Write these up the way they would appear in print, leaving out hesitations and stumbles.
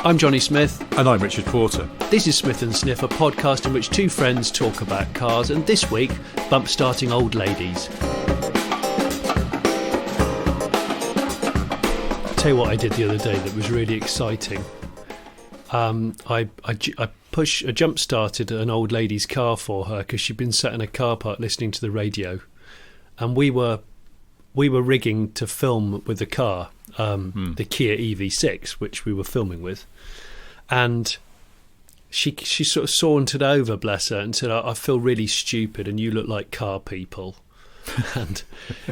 I'm Johnny Smith. And I'm Richard Porter. This is Smith & Sniff, a podcast in which two friends talk about cars, and this week, bump starting old ladies. I'll tell you what I did the other day that was really exciting. I jump started an old lady's car for her because she'd been sat in a car park listening to the radio, and we were rigging to film with the car, the Kia EV6, which we were filming with, and she sort of sauntered over, bless her, and said, "I feel really stupid, and you look like car people." And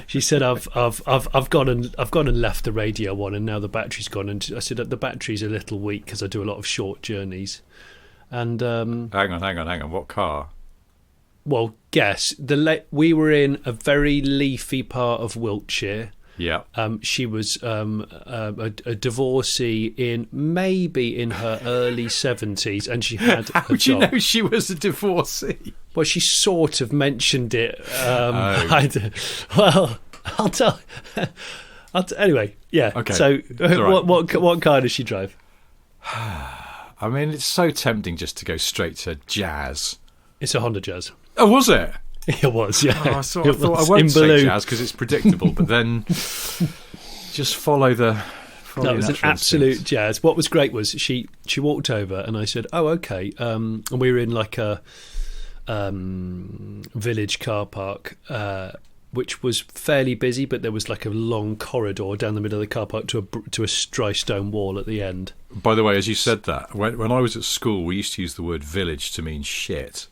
she said, "I've gone and left the radio on, and now the battery's gone." And I said, "The battery's a little weak because I do a lot of short journeys." And hang on. What car? Well, guess we were in a very leafy part of Wiltshire. Yeah. She was a divorcee maybe in her early 70s, and she had a How do you dog. know she was a divorcee? Well, she sort of mentioned it. Oh. I'll tell. Anyway, yeah. Okay. So, Right. what car does she drive? I mean, it's so tempting just to go straight to Jazz. It's a Honda Jazz. Oh, was it? It was, yeah. Oh, I thought I won't say Jazz because it's predictable, but then just follow the. No, it was an absolute Jazz. What was great was she walked over and I said, "Oh, okay." And we were in like a village car park, which was fairly busy, but there was like a long corridor down the middle of the car park to a dry stone wall at the end. By the way, as you said that, when I was at school, we used to use the word village to mean shit.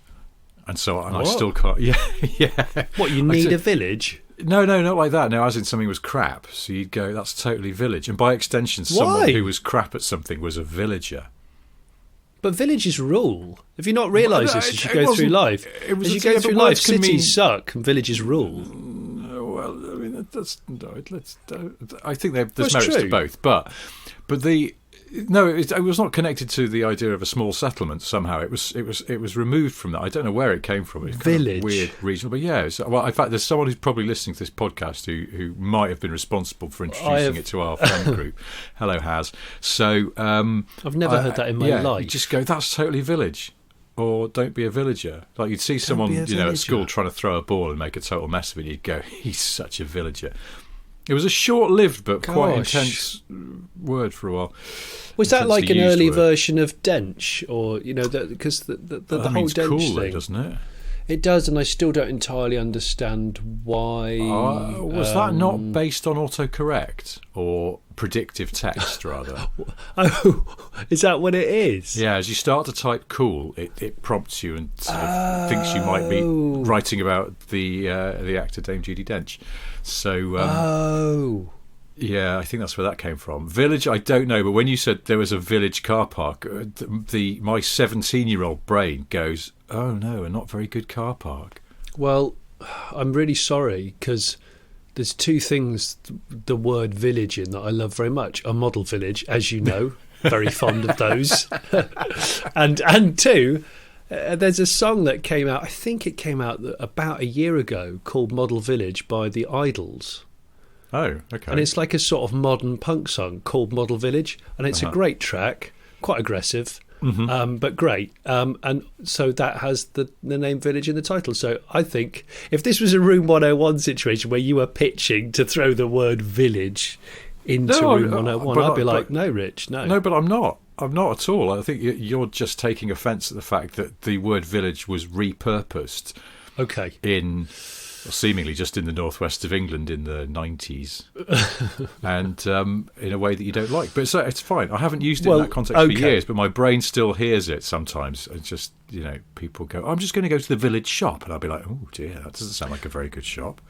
And so, I still can't. Yeah. What, you need a village? No, not like that. No, as in something was crap. So you'd go, that's totally village. And by extension, someone who was crap at something was a villager. But villages rule. Have you not realised this as you go through life? As you go through life, cities suck and villages rule. Well, I mean, I think there's merits true. to both. But it was not connected to the idea of a small settlement somehow. It was removed from that. I don't know where it came from. It's village, kind of weird regional, but yeah. Well, in fact, there's someone who's probably listening to this podcast who might have been responsible for introducing it to our friend group. Hello, Haz. So I've never heard that in my life. You just go, that's totally village, or don't be a villager. Like you'd see someone at school trying to throw a ball and make a total mess of it. You'd go, he's such a villager. It was a short-lived but quite intense word for a while. Was that like an early version of dench, or because the whole dench cool, thing, doesn't it? It does, and I still don't entirely understand why. Was that not based on autocorrect or predictive text rather? Oh, is that what it is? Yeah, as you start to type "cool," it prompts you and sort of thinks you might be writing about the actor Dame Judi Dench. So. Yeah, I think that's where that came from. Village, I don't know, but when you said there was a village car park, my 17-year-old brain goes, "Oh no, a not very good car park." Well, I'm really sorry because there's two things the word village in that I love very much. A model village, as you know, very fond of those, and two. There's a song that came out. I think it came out about a year ago called "Model Village" by the Idols. Oh, okay. And it's like a sort of modern punk song called Model Village. And it's a great track, quite aggressive, but great. And so that has the name Village in the title. So I think if this was a Room 101 situation where you were pitching to throw the word village into Room 101, I'd be like, no, Rich, no. No, but I'm not. I'm not at all. I think you're just taking offence at the fact that the word village was repurposed. Okay. Seemingly just in the northwest of England in the 90s and in a way that you don't like, but it's fine. I haven't used it in that context for years, but my brain still hears it sometimes. It's just, people go, "I'm just going to go to the village shop," and I'll be like, "Oh dear, that doesn't sound like a very good shop."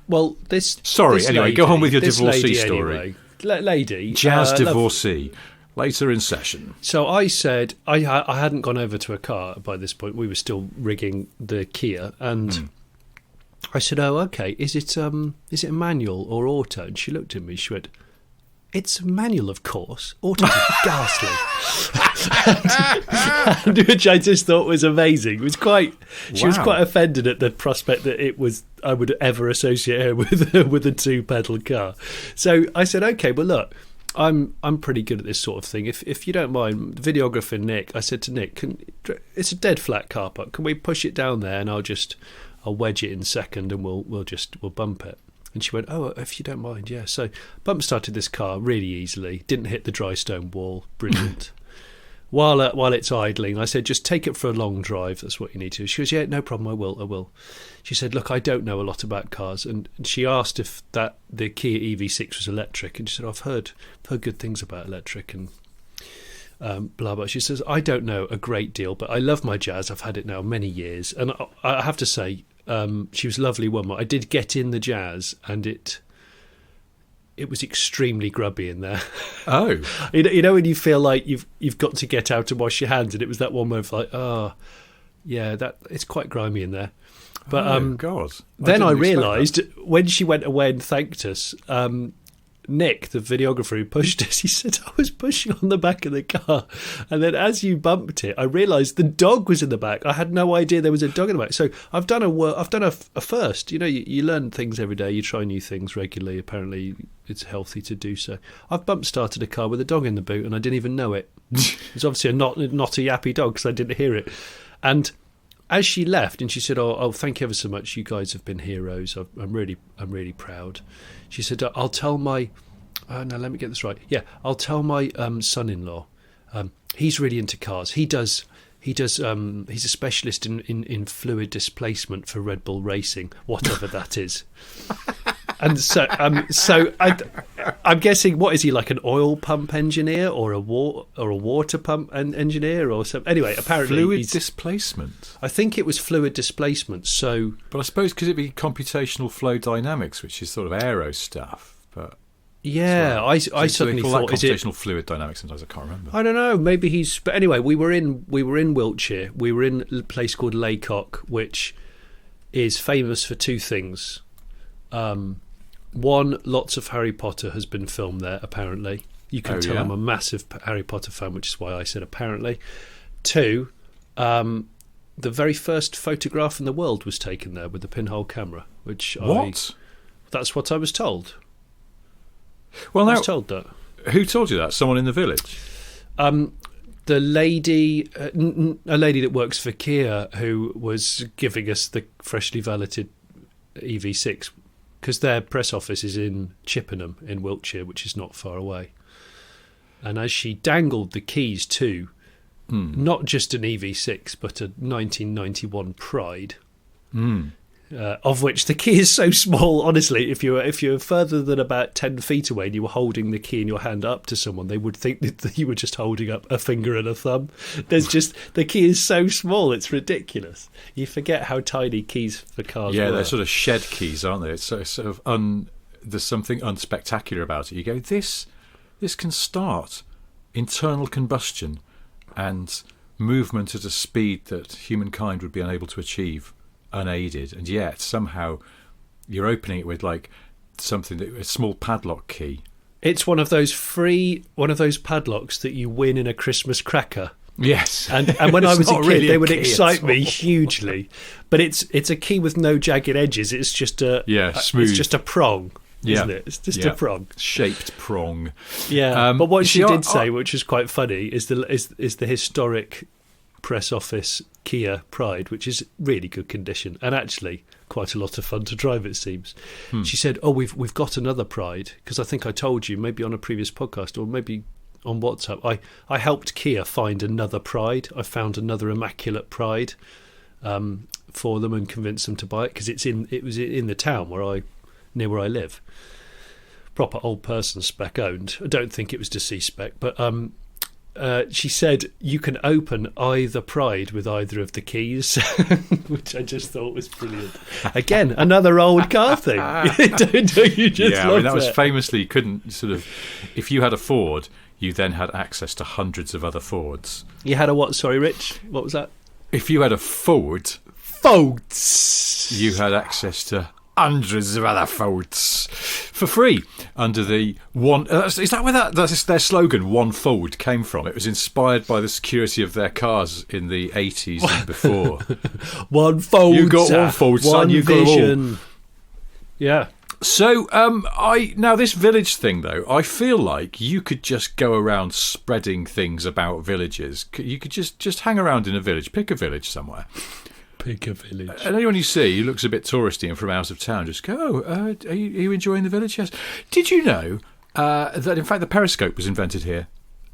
Well, go on with your divorcee story. Lady Jazz divorcee later in session. So I said I hadn't gone over to a car by this point. We were still rigging the Kia, and I said, "Oh, okay. Is it manual or auto?" And she looked at me. She went, "It's manual, of course. Auto is ghastly." and which I just thought was amazing. It was she was quite offended at the prospect that I would ever associate her with a two-pedal car. So I said, "Okay, but look, I'm pretty good at this sort of thing. If you don't mind, the videographer Nick, I said to Nick, it's a dead flat car park. Can we push it down there and I'll wedge it in second and we'll bump it. And she went, oh, if you don't mind, yeah. So bump started this car really easily. Didn't hit the dry stone wall. Brilliant. While it's idling, I said, just take it for a long drive. That's what you need to. She goes, yeah, no problem. I will. She said, look, I don't know a lot about cars. And she asked if the Kia EV6 was electric. And she said, I've heard good things about electric and blah, blah. She says, I don't know a great deal, but I love my Jazz. I've had it now many years. And I have to say, she was a lovely woman. I did get in the Jazz and it was extremely grubby in there. Oh. You know when you feel like you've got to get out and wash your hands, and it was that one moment like, oh, yeah, that it's quite grimy in there. But God. Then I realised when she went away and thanked us, Nick, the videographer who pushed us, he said, I was pushing on the back of the car. And then as you bumped it, I realised the dog was in the back. I had no idea there was a dog in the back. So I've done a first. You know, you learn things every day. You try new things regularly. Apparently it's healthy to do so. I've bump started a car with a dog in the boot and I didn't even know it. It's obviously not a yappy dog because I didn't hear it. And as she left and she said, oh, thank you ever so much. You guys have been heroes. I'm really proud. She said, I'll tell my... no, let me get this right. Yeah, I'll tell my son-in-law. He's really into cars. He's a specialist in fluid displacement for Red Bull racing, whatever that is. And so I'm guessing, what is he, like an oil pump engineer or a water pump engineer or something? Anyway, apparently fluid displacement. I think it was fluid displacement. So, but I suppose because it'd be computational flow dynamics, which is sort of aero stuff. But yeah, I suddenly thought, is it computational fluid dynamics? Sometimes I can't remember. I don't know. Maybe he's. But anyway, we were in Wiltshire. We were in a place called Laycock, which is famous for two things. One, lots of Harry Potter has been filmed there, apparently. You can tell I'm a massive Harry Potter fan, which is why I said apparently. Two, the very first photograph in the world was taken there with the pinhole camera, which that's what I was told. Well, I was told that. Who told you that? Someone in the village? The lady, a lady that works for Kia, who was giving us the freshly valeted EV6, because their press office is in Chippenham in Wiltshire, which is not far away. And as she dangled the keys to not just an EV6, but a 1991 Pride, of which the key is so small. Honestly, if you're further than about 10 feet away and you were holding the key in your hand up to someone, they would think that you were just holding up a finger and a thumb. The key is so small, it's ridiculous. You forget how tiny keys for cars Yeah, were. they're sort of shed keys, aren't they? It's sort of there's something unspectacular about it. You go, this can start internal combustion and movement at a speed that humankind would be unable to achieve unaided, and yet somehow you're opening it with like something a small padlock key. It's one of those padlocks that you win in a Christmas cracker. Yes, and when I was a kid, they would excite me hugely. But it's a key with no jagged edges. It's just smooth. It's just a prong, isn't it? It's just a prong, shaped prong. Yeah, but what she did say, which is quite funny, is the historic press office Kia Pride, which is really good condition and actually quite a lot of fun to drive, it seems. She said, we've got another Pride, because I think I told you maybe on a previous podcast or maybe on WhatsApp, I helped Kia find another Pride. I found another immaculate Pride for them and convinced them to buy it, because it was in the town near where I live. Proper old person spec owned. I don't think it was deceased spec, but she said you can open either Pride with either of the keys, which I just thought was brilliant. Again, another old car thing. Don't you just love that was famously, you couldn't sort of, if you had a Ford, you then had access to hundreds of other Fords. You had a what? Sorry, Rich. What was that? If you had a Fords, you had access to hundreds of other Fords for free under the one. Is that where that's their slogan? One Ford came from. It was inspired by the security of their cars in the 80s and before. One Ford. You got one Ford, son. You got them all. Yeah. So, now this village thing, though, I feel like you could just go around spreading things about villages. You could just hang around in a village, pick a village somewhere. Pick a village. And anyone you see who looks a bit touristy and from out of town, just go, are you enjoying the village? Yes. Did you know that, in fact, the periscope was invented here?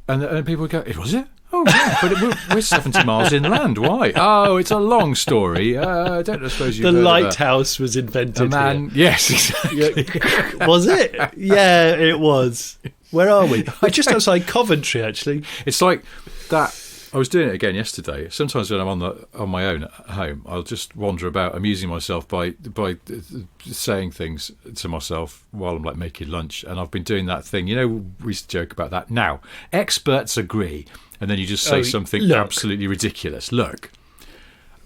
And people would go, was it? Oh, yeah, but we're 70 miles inland. Why? Oh, it's a long story. I don't suppose you. The lighthouse was invented here. Yes, exactly. Was it? Yeah, it was. Where are we? We're just outside Coventry, actually. It's like that. I was doing it again yesterday. Sometimes when I'm on my own at home, I'll just wander about, amusing myself by saying things to myself while I'm like making lunch. And I've been doing that thing. You know, we used to joke about that. Now, experts agree. And then you just say something absolutely ridiculous. Look.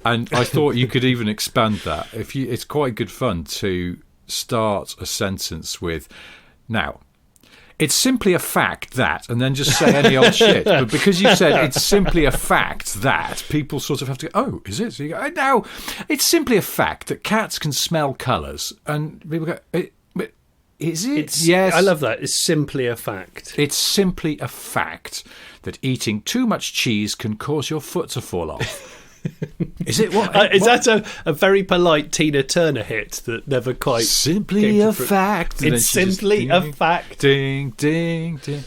And I thought you could even expand that. It's quite good fun to start a sentence with, now, it's simply a fact that, and then just say any old shit. But because you said it's simply a fact that, people sort of have to go, oh, is it? So you go, now, it's simply a fact that cats can smell colours. And people go, is it? Yes. I love that. It's simply a fact. It's simply a fact that eating too much cheese can cause your foot to fall off. Is it what? Is that a very polite Tina Turner hit that never quite... Simply a fact. It's simply a fact. Ding, ding, ding.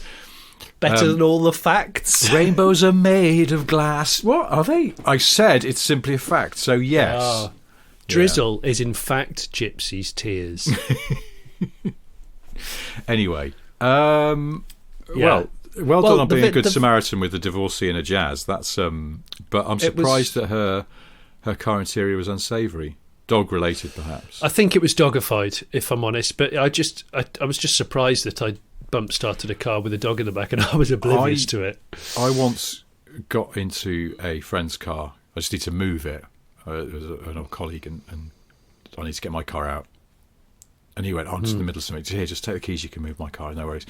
Better than all the facts. Rainbows are made of glass. What are they? I said it's simply a fact, so yes. Drizzle is in fact Gypsy's tears. Anyway, well done on being a good Samaritan with a divorcee and a jazz. That's but I'm surprised that her car interior was unsavoury. Dog related, perhaps. I think it was dogified, if I'm honest. But I was just surprised that I bump started a car with a dog in the back, and I was oblivious to it. I once got into a friend's car. I just need to move it. It was an old colleague, and I need to get my car out. And he went on to the middle of something. Here, just take the keys. You can move my car. No worries.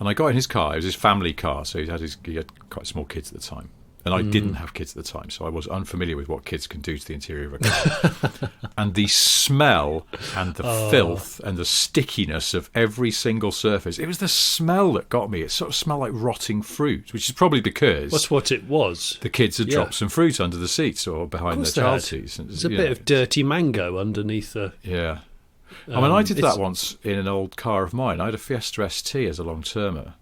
And I got in his car. It was his family car, so he had quite small kids at the time. And I didn't have kids at the time, so I was unfamiliar with what kids can do to the interior of a car. And the smell and the filth and the stickiness of every single surface. It was the smell that got me. It sort of smelled like rotting fruit, which is probably because... That's what it was. The kids had dropped some fruit under the seats or behind their child seats. There's a bit of dirty mango underneath the... Yeah. I mean, I did that once in an old car of mine. I had a Fiesta ST as a long-termer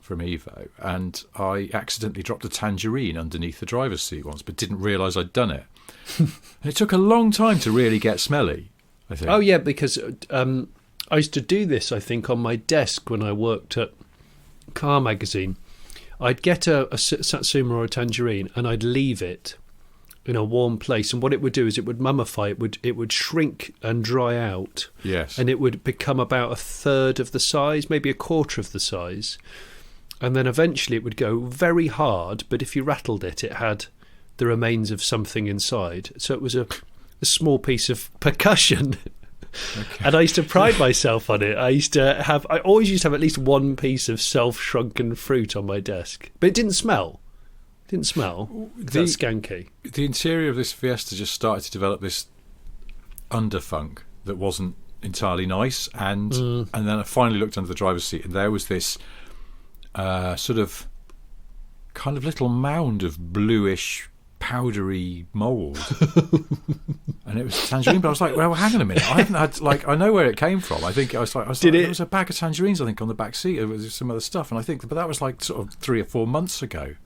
from Evo, and I accidentally dropped a tangerine underneath the driver's seat once, but didn't realise I'd done it. And it took a long time to really get smelly, I think. Oh, yeah, because I used to do this, I think, on my desk when I worked at Car Magazine. I'd get a Satsuma or a tangerine, and I'd leave it in a warm place, and what it would do is it would mummify. It would shrink and dry out. Yes. And it would become about a third of the size, maybe a quarter of the size. And then eventually it would go very hard, but if you rattled it, it had the remains of something inside. So it was a small piece of percussion. Okay. And I used to pride myself on it. I always used to have at least one piece of self-shrunken fruit on my desk. But it didn't smell. That's skanky. The interior of this Fiesta just started to develop this underfunk that wasn't entirely nice, and then I finally looked under the driver's seat, and there was this sort of kind of little mound of bluish powdery mould. And it was tangerine, but I was like, well, hang on a minute, I haven't had, I know where it came from. There was a bag of tangerines, I think, on the back seat. There was some other stuff, and but that was like sort of 3 or 4 months ago.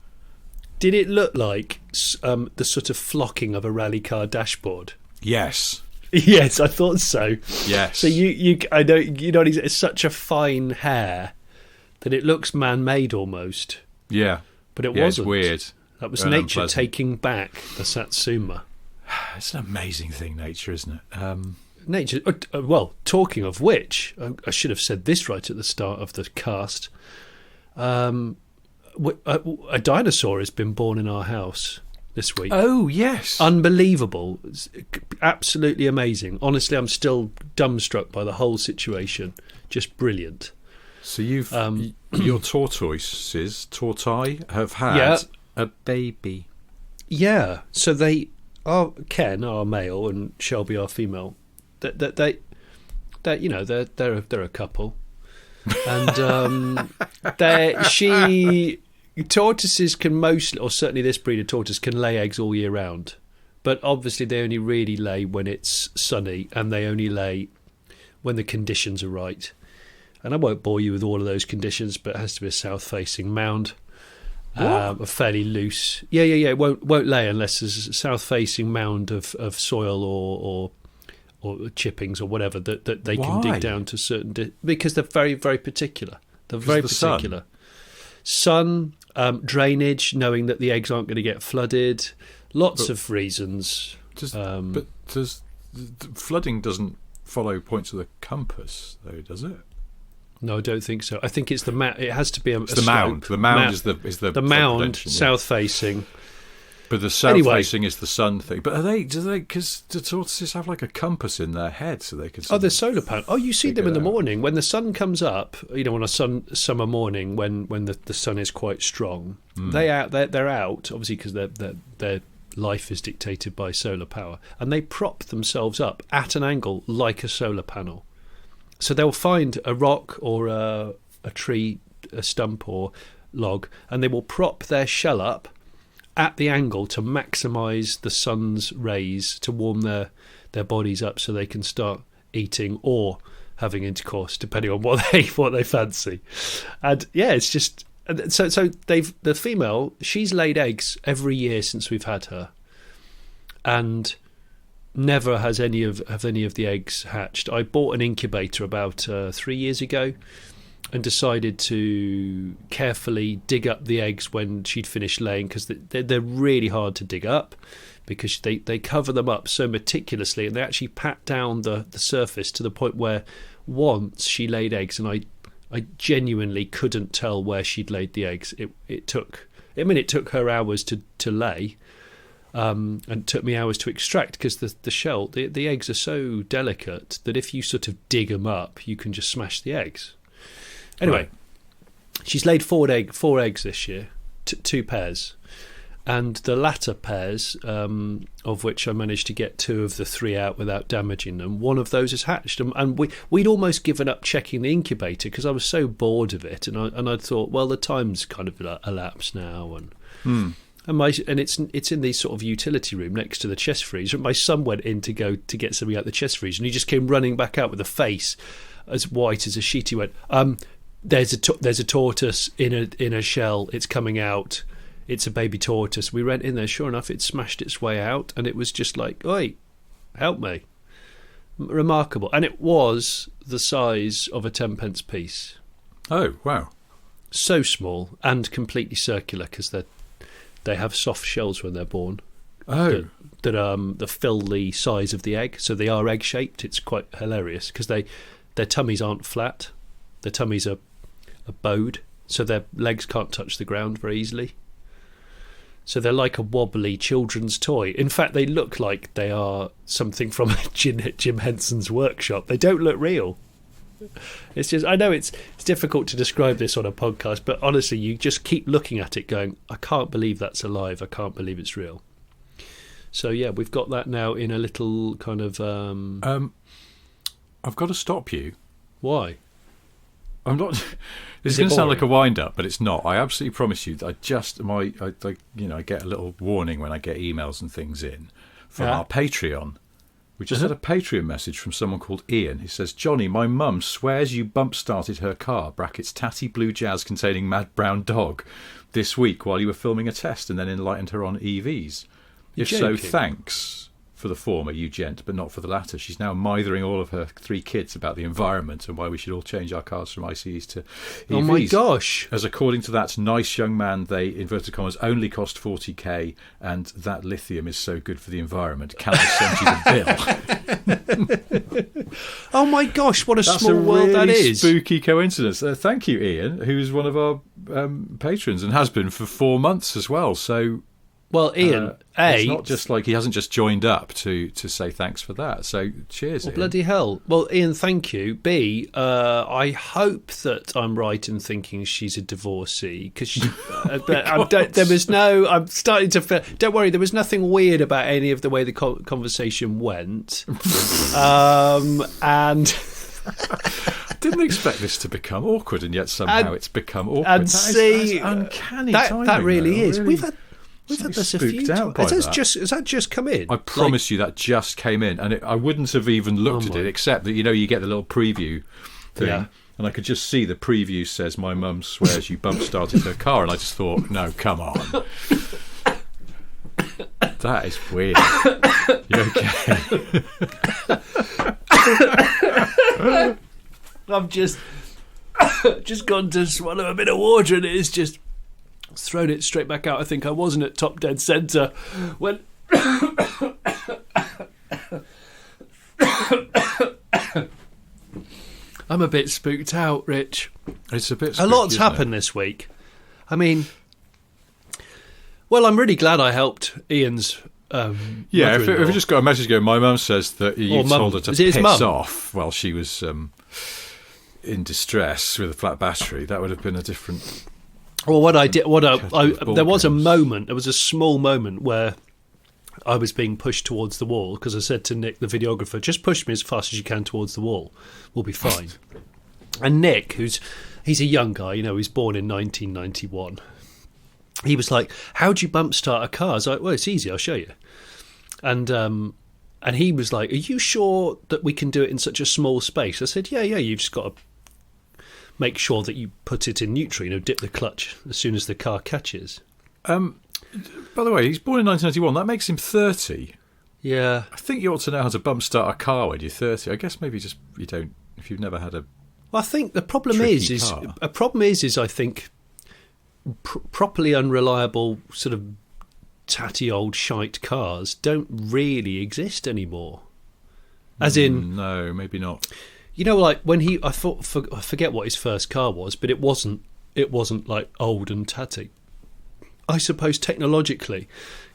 Did it look like the sort of flocking of a rally car dashboard? Yes. Yes, I thought so. Yes. So I know it's such a fine hair that it looks man-made almost. Yeah. But it wasn't. It's weird. That was nature taking back the Satsuma. It's an amazing thing, nature, isn't it? Nature. Well, talking of which, I should have said this right at the start of the cast. A dinosaur has been born in our house this week. Oh, yes. Unbelievable. It's absolutely amazing. Honestly, I'm still dumbstruck by the whole situation. Just brilliant. So you've your tortoise have had a baby. Yeah. So they are Ken, our male, and Shelby, our female. they're a couple, and tortoises can mostly, or certainly this breed of tortoise, can lay eggs all year round. But obviously they only really lay when it's sunny, and they only lay when the conditions are right. And I won't bore you with all of those conditions, but it has to be a south-facing mound, a fairly loose. Yeah. It won't lay unless there's a south-facing mound of soil or chippings or whatever that they can dig down to certain because they're very, very particular. They're very particular. Sun, drainage, knowing that the eggs aren't going to get flooded. Lots of reasons. Flooding doesn't follow points of the compass, though, does it? No, I don't think so. I think it's the mound. It has to be the mound. The mound is the mound south facing. But the south facing is the sun thing. But because the tortoises have like a compass in their head, so they can. There's solar panels. Oh, you see them in the morning when the sun comes up. On a summer morning when the sun is quite strong. They're out obviously because their life is dictated by solar power, and they prop themselves up at an angle like a solar panel. So they'll find a rock or a tree, a stump or log, and they will prop their shell up at the angle to maximise the sun's rays to warm their bodies up so they can start eating or having intercourse, depending on what they fancy. And yeah, it's just so the female, she's laid eggs every year since we've had her, and never has any of the eggs hatched. I bought an incubator about 3 years ago and decided to carefully dig up the eggs when she'd finished laying, because they're really hard to dig up because they cover them up so meticulously, and they actually pat down the surface to the point where once she laid eggs and I genuinely couldn't tell where she'd laid the eggs. It took her hours to lay, and it took me hours to extract, because the shell, the eggs are so delicate that if you sort of dig them up, you can just smash the eggs. Anyway, she's laid four eggs this year, 2 pairs, and the latter pairs, of which I managed to get 2 of the 3 out without damaging them, one of those has hatched. And we'd almost given up checking the incubator because I was so bored of it, and I thought, well, the time's kind of elapsed now, and it's in the sort of utility room next to the chest freezer. My son went in to get something out the chest freezer, and he just came running back out with a face as white as a sheet. He went, there's a tortoise in a shell. It's coming out. It's a baby tortoise. We went in there. Sure enough, it smashed its way out, and it was just like, oi, help me. Remarkable. And it was the size of a 10-pence piece. Oh, wow. So small and completely circular, because they have soft shells when they're born. Oh. That fill the size of the egg. So they are egg-shaped. It's quite hilarious because their tummies aren't flat. Their tummies are bowed, so their legs can't touch the ground very easily. So they're like a wobbly children's toy. In fact, they look like they are something from Jim Henson's workshop. They don't look real. It's just, I know it's difficult to describe this on a podcast, but honestly, you just keep looking at it going, I can't believe that's alive. I can't believe it's real. So yeah, we've got that now in a little kind of... I've got to stop you. Why? I'm not. This is going to sound like a wind-up, but it's not. I absolutely promise you that I get a little warning when I get emails and things in from our Patreon. We just had a Patreon message from someone called Ian who says, Johnny, my mum swears you bump-started her car, brackets tatty blue jazz containing mad brown dog, this week while you were filming a test, and then enlightened her on EVs. If so, thanks for the former, you gent, but not for the latter. She's now mithering all of her 3 kids about the environment and why we should all change our cars from ICEs to EVs. Oh my gosh. As according to that nice young man, they, inverted commas, only cost 40k, and that lithium is so good for the environment. Can I send you the bill? Oh my gosh, what a small world that is. Spooky coincidence. Thank you, Ian, who's one of our patrons and has been for 4 months as well. So... Well, Ian, it's not just like he hasn't just joined up to say thanks for that. So cheers, Ian. Bloody hell. Well, Ian, thank you. B, I hope that I'm right in thinking she's a divorcee, because there was no... I'm starting to feel... Don't worry, there was nothing weird about any of the way the conversation went. And... Didn't expect this to become awkward, and yet somehow it's become awkward. And that is uncanny timing. That really is. Really, we've had this a few times. Has that just come in? I promise you that just came in, and I wouldn't have even looked at it, except that you get the little preview thing, and I could just see the preview says, "My mum swears you bump started her car," and I just thought, no, come on. That is weird. You okay? I've just gone to swallow a bit of water, and it's just thrown it straight back out. I think I wasn't at top dead centre when I'm a bit spooked out, Rich. It's a bit spooky, a lot's happened this week. I mean, well, I'm really glad I helped Ian's if we just got a message going, my mum says that you told her to piss off while she was in distress with a flat battery, that would have been a different... Well, what I did, there was a moment, there was a small moment where I was being pushed towards the wall, because I said to Nick, the videographer, just push me as fast as you can towards the wall, we'll be fine. And Nick, he's a young guy, he was born in 1991, he was like, how do you bump start a car? I was like, well, it's easy, I'll show you. And he was like, are you sure that we can do it in such a small space? I said, yeah, you've just got to make sure that you put it in neutral, dip the clutch as soon as the car catches. By the way, he's born in 1991. That makes him 30. Yeah. I think you ought to know how to bump start a car when you're 30. I guess maybe just you don't, if you've never had a... Well, I think the problem is I think properly unreliable sort of tatty old shite cars don't really exist anymore. As in... No, maybe not. Like when I forget what his first car was, but it wasn't like old and tatty. I suppose technologically,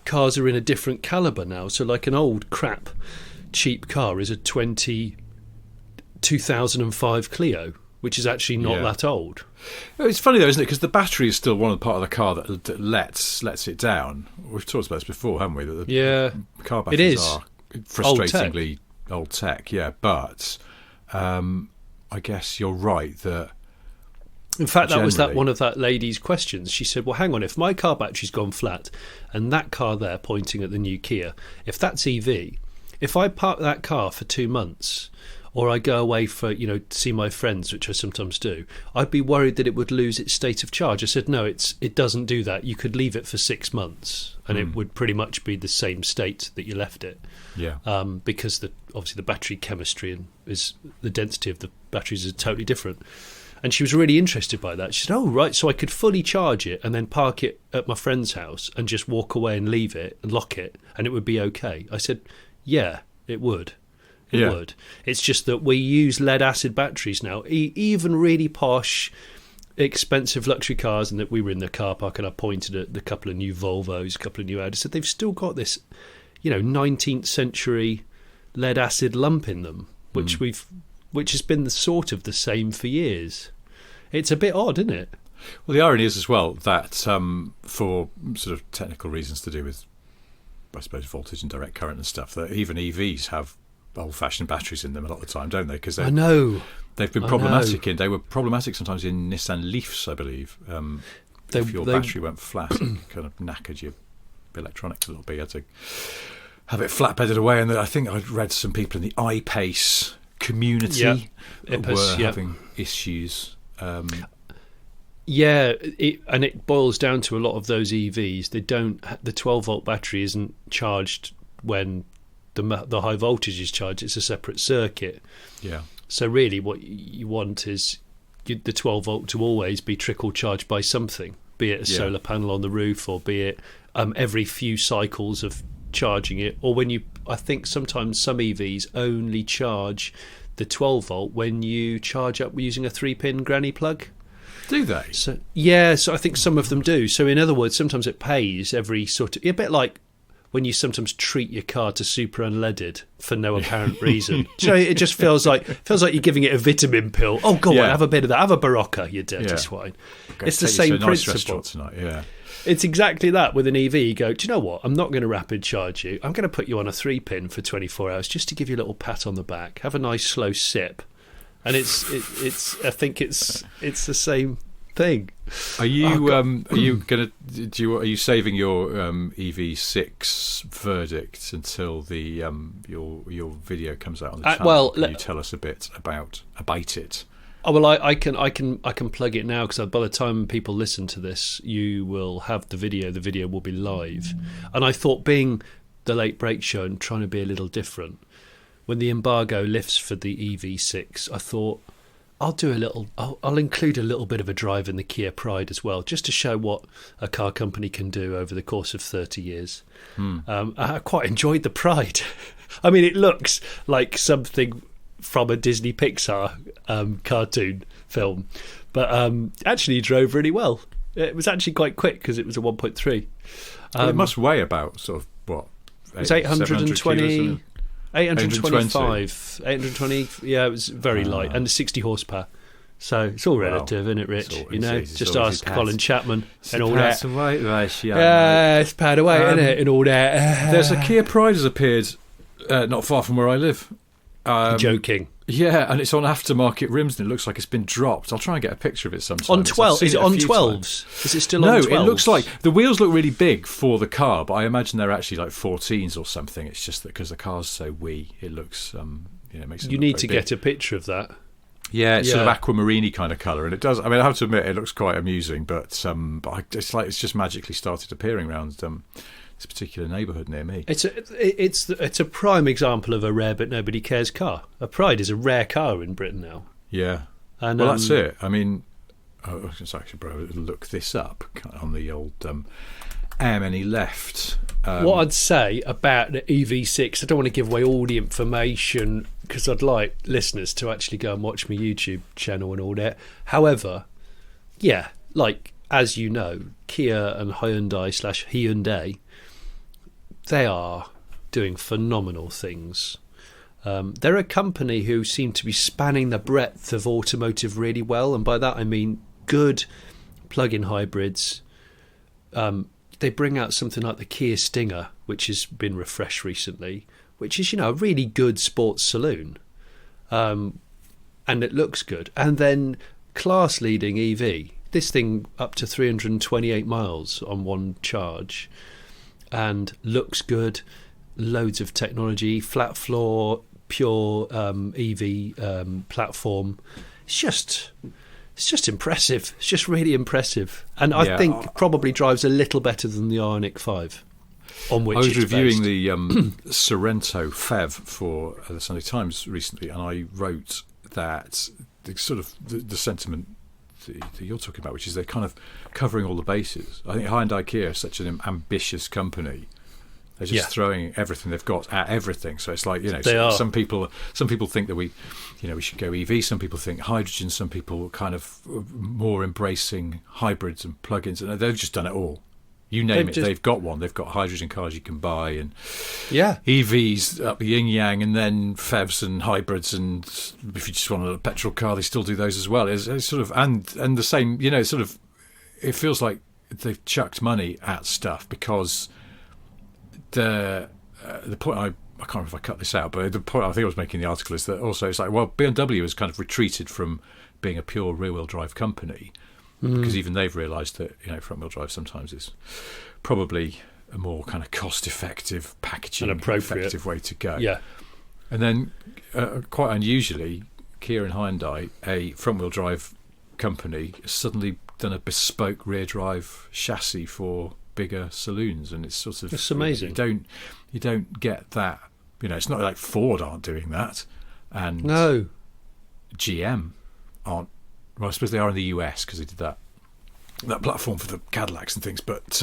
cars are in a different calibre now. So like an old crap, cheap car is a 2005 Clio, which is actually not that old. It's funny though, isn't it? Because the battery is still one of the part of the car that lets it down. We've talked about this before, haven't we? That the car batteries are frustratingly old tech. But I guess you're right that. In fact, that was one of that lady's questions. She said, well, hang on, if my car battery's gone flat and that car there pointing at the new Kia, if that's EV, if I park that car for 2 months or I go away for, to see my friends, which I sometimes do, I'd be worried that it would lose its state of charge. I said, no, it doesn't do that. You could leave it for 6 months and it would pretty much be the same state that you left it. Yeah. Because obviously the battery chemistry and the density of the batteries is totally different. And she was really interested by that. She said, oh, right, so I could fully charge it and then park it at my friend's house and just walk away and leave it and lock it and it would be okay. I said, yeah, it would. It would. It's just that we use lead-acid batteries now. Even really posh, expensive luxury cars, and that we were in the car park and I pointed at the couple of new Volvos, a couple of new Audis, said they've still got this, 19th century lead-acid lump in them, which has been the sort of the same for years. It's a bit odd, isn't it? Well, the irony is as well that for sort of technical reasons to do with, I suppose, voltage and direct current and stuff, that even EVs have old-fashioned batteries in them a lot of the time, don't they? Because I know they've been problematic. They were problematic sometimes in Nissan Leafs, I believe. If your battery went flat, it kind of knackered your electronics a little bit. You had to have it flat-bedded away. And I think I'd read some people in the iPace community were having issues. And it boils down to a lot of those EVs. The 12-volt battery isn't charged when the high voltage is charged. It's a separate circuit. Yeah. So really, what you want is the 12-volt to always be trickle charged by something, be it a solar panel on the roof, or be it every few cycles of charging it, or I think sometimes some EVs only charge the 12-volt when you charge up using a 3-pin granny plug. Do they? So I think some of them do. So in other words, sometimes it pays every sort of... A bit like when you sometimes treat your car to super unleaded for no apparent reason. It just feels like you're giving it a vitamin pill. Oh, go on, have a bit of that. Have a Barocca, you dirty swine. It's the same principle. Nice tonight, It's exactly that with an EV. You go, do you know what? I'm not going to rapid charge you. I'm going to put you on a 3-pin for 24 hours just to give you a little pat on the back. Have a nice slow sip. and it's. I think it's the same thing. Are you are you saving your EV6 verdict until the your video comes out on the channel? Can you tell us a bit about it? Oh, well, I can plug it now, because by the time people listen to this, you will have the video. The video will be live, and I thought, being the late break show and trying to be a little different, when the embargo lifts for the EV6, I thought, I'll include a little bit of a drive in the Kia Pride as well, just to show what a car company can do over the course of 30 years. I quite enjoyed the Pride. I mean, it looks like something from a Disney Pixar cartoon film, but actually drove really well. It was actually quite quick, because it was a 1.3. It must weigh about sort of what? It's 820. 825, 820. Yeah, it was very light, and 60 horsepower. So it's all relative, isn't it, Rich? Just ask Colin Chapman and all that. Yeah, it's paid away, isn't it? And all that. There's a Kia Pride has appeared not far from where I live. Joking. Yeah, and it's on aftermarket rims, and it looks like it's been dropped. I'll try and get a picture of it sometime. On 12? Is it on 12s? Is it still on 12s? No, it looks like the wheels look really big for the car, but I imagine they're actually like 14s or something. It's just that because the car's so wee, it looks it makes it you look need to big. Get a picture of that. Yeah, it's sort of aquamarine kind of colour, and it does. I mean, I have to admit, it looks quite amusing, but it's just magically started appearing around this particular neighbourhood near me. It's a prime example of a rare but nobody cares car. A Pride is a rare car in Britain now. Yeah, and well, that's it. I mean, I was actually probably look this up on the old many left. What I'd say about the EV6, I don't want to give away all the information, because I'd like listeners to actually go and watch my YouTube channel and all that. However, yeah, like, as you know, Kia and Hyundai/Hyundai, they are doing phenomenal things. They're a company who seem to be spanning the breadth of automotive really well, and by that I mean good plug-in hybrids. They bring out something like the Kia Stinger, which has been refreshed recently, which is, a really good sports saloon, and it looks good. And then class-leading EV, this thing up to 328 miles on one charge, and looks good, loads of technology, flat floor, pure EV platform. It's just impressive. It's just really impressive, and I think probably drives a little better than the Ioniq 5, on which I was it's reviewing based. the Sorento FEV for the Sunday Times recently, and I wrote that the sort of the sentiment that you're talking about, which is they're kind of covering all the bases. I think Hyundai Kia is such an ambitious company. They're just throwing everything they've got at everything. So it's like, some people think that we should go EV. Some people think hydrogen. Some people kind of more embracing hybrids and plug-ins. And they've just done it all. You name it, they've got one. They've got hydrogen cars you can buy, and EVs up the yin yang, and then PHEVs and hybrids. And if you just want a petrol car, they still do those as well. It's sort of and the same. Sort of. It feels like they've chucked money at stuff, because the point I can't remember if I cut this out, but the point I think I was making in the article is that also it's like, well, BMW has kind of retreated from being a pure rear-wheel drive company. Because even they've realised that front-wheel drive sometimes is probably a more kind of cost-effective, packaging effective way to go. Yeah, and then quite unusually, Kia and Hyundai, a front-wheel drive company, has suddenly done a bespoke rear-drive chassis for bigger saloons, and it's sort of it's amazing. You don't get that. It's not like Ford aren't doing that, and no, GM aren't. Well, I suppose they are in the US because they did that platform for the Cadillacs and things. But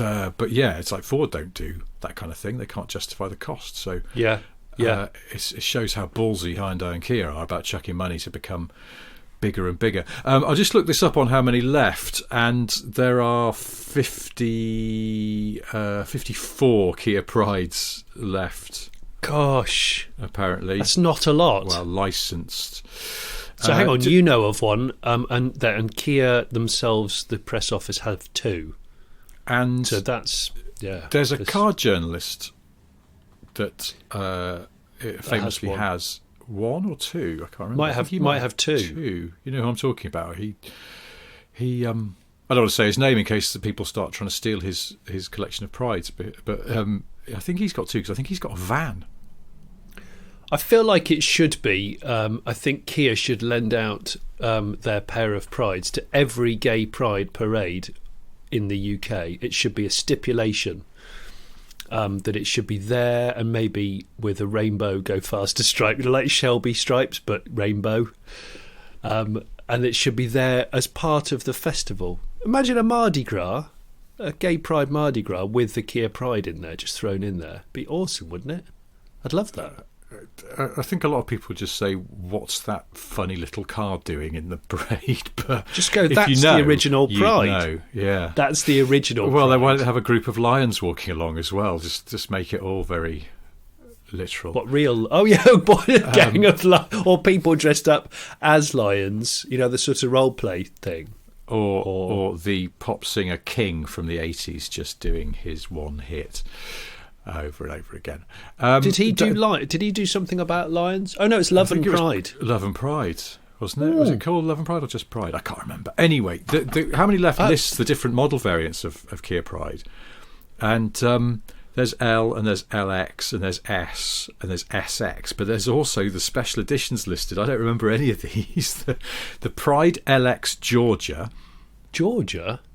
yeah, it's like Ford don't do that kind of thing. They can't justify the cost. So it shows how ballsy Hyundai and Kia are about chucking money to become bigger and bigger. I'll just look this up on how many left, and there are 54 Kia Prides left. Gosh, apparently that's not a lot. Well, licensed. So hang on, you know of one, and Kia themselves, the press office, have two, and so that's There's a car journalist that famously has one or two. I can't remember. Might have two. Two. You know who I'm talking about. He. I don't want to say his name in case the people start trying to steal his collection of prides, but I think he's got two because I think he's got a van. I feel like it should be. I think Kia should lend out their pair of prides to every gay pride parade in the UK. It should be a stipulation that it should be there, and maybe with a rainbow go faster stripe, like Shelby stripes, but rainbow. And it should be there as part of the festival. Imagine a Mardi Gras, a gay pride Mardi Gras with the Kia Pride in there, just thrown in there. Be awesome, wouldn't it? I'd love that. I think a lot of people just say, "What's that funny little car doing in the parade?" But just go, that's the original Pride. Yeah, that's the original. Well, Pride. They wanted to have a group of lions walking along as well. Just make it all very literal. What real? Oh yeah, a gang of or people dressed up as lions. You know, the sort of role play thing. Or the pop singer King from the 80s just doing his one hit over and over again. Did he do something about lions? Oh no, it's Love and Pride. Love and Pride, wasn't it? Was it called Love and Pride or just Pride? I can't remember. Anyway, how many left lists the different model variants of Kia Pride? And there's L and there's LX and there's S and there's SX, but there's also the special editions listed. I don't remember any of these. The Pride LX Georgia,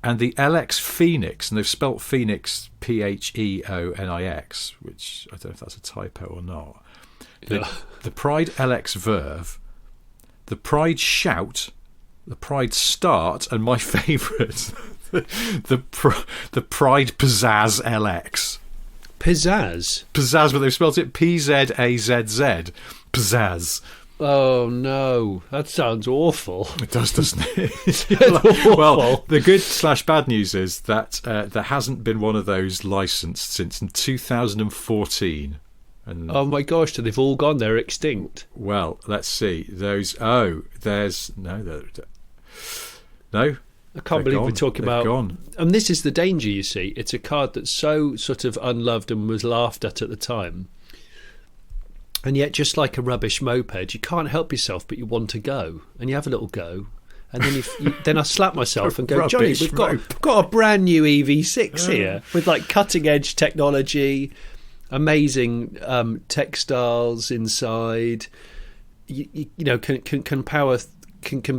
and the LX Phoenix, and they've spelt Phoenix PHEONIX, which I don't know if that's a typo or not. The Pride LX Verve, the Pride Shout, the Pride Start, and my favourite, the Pride Pizzazz LX. Pizzazz, but they've spelt it PZAZZ. Pizzazz. Oh no, that sounds awful. It does, doesn't it? Well, the good/bad news is that there hasn't been one of those licensed since in 2014. And oh my gosh, they've all gone. They're extinct. Well, let's see. There's no. I can't believe we're talking about. Gone. And this is the danger, you see. It's a card that's so sort of unloved and was laughed at the time. And yet, just like a rubbish moped, you can't help yourself, but you want to go. And you have a little go. And then then I slap myself and go, Johnny, we've got a brand new EV6 here with like cutting edge technology, amazing textiles inside. You know, can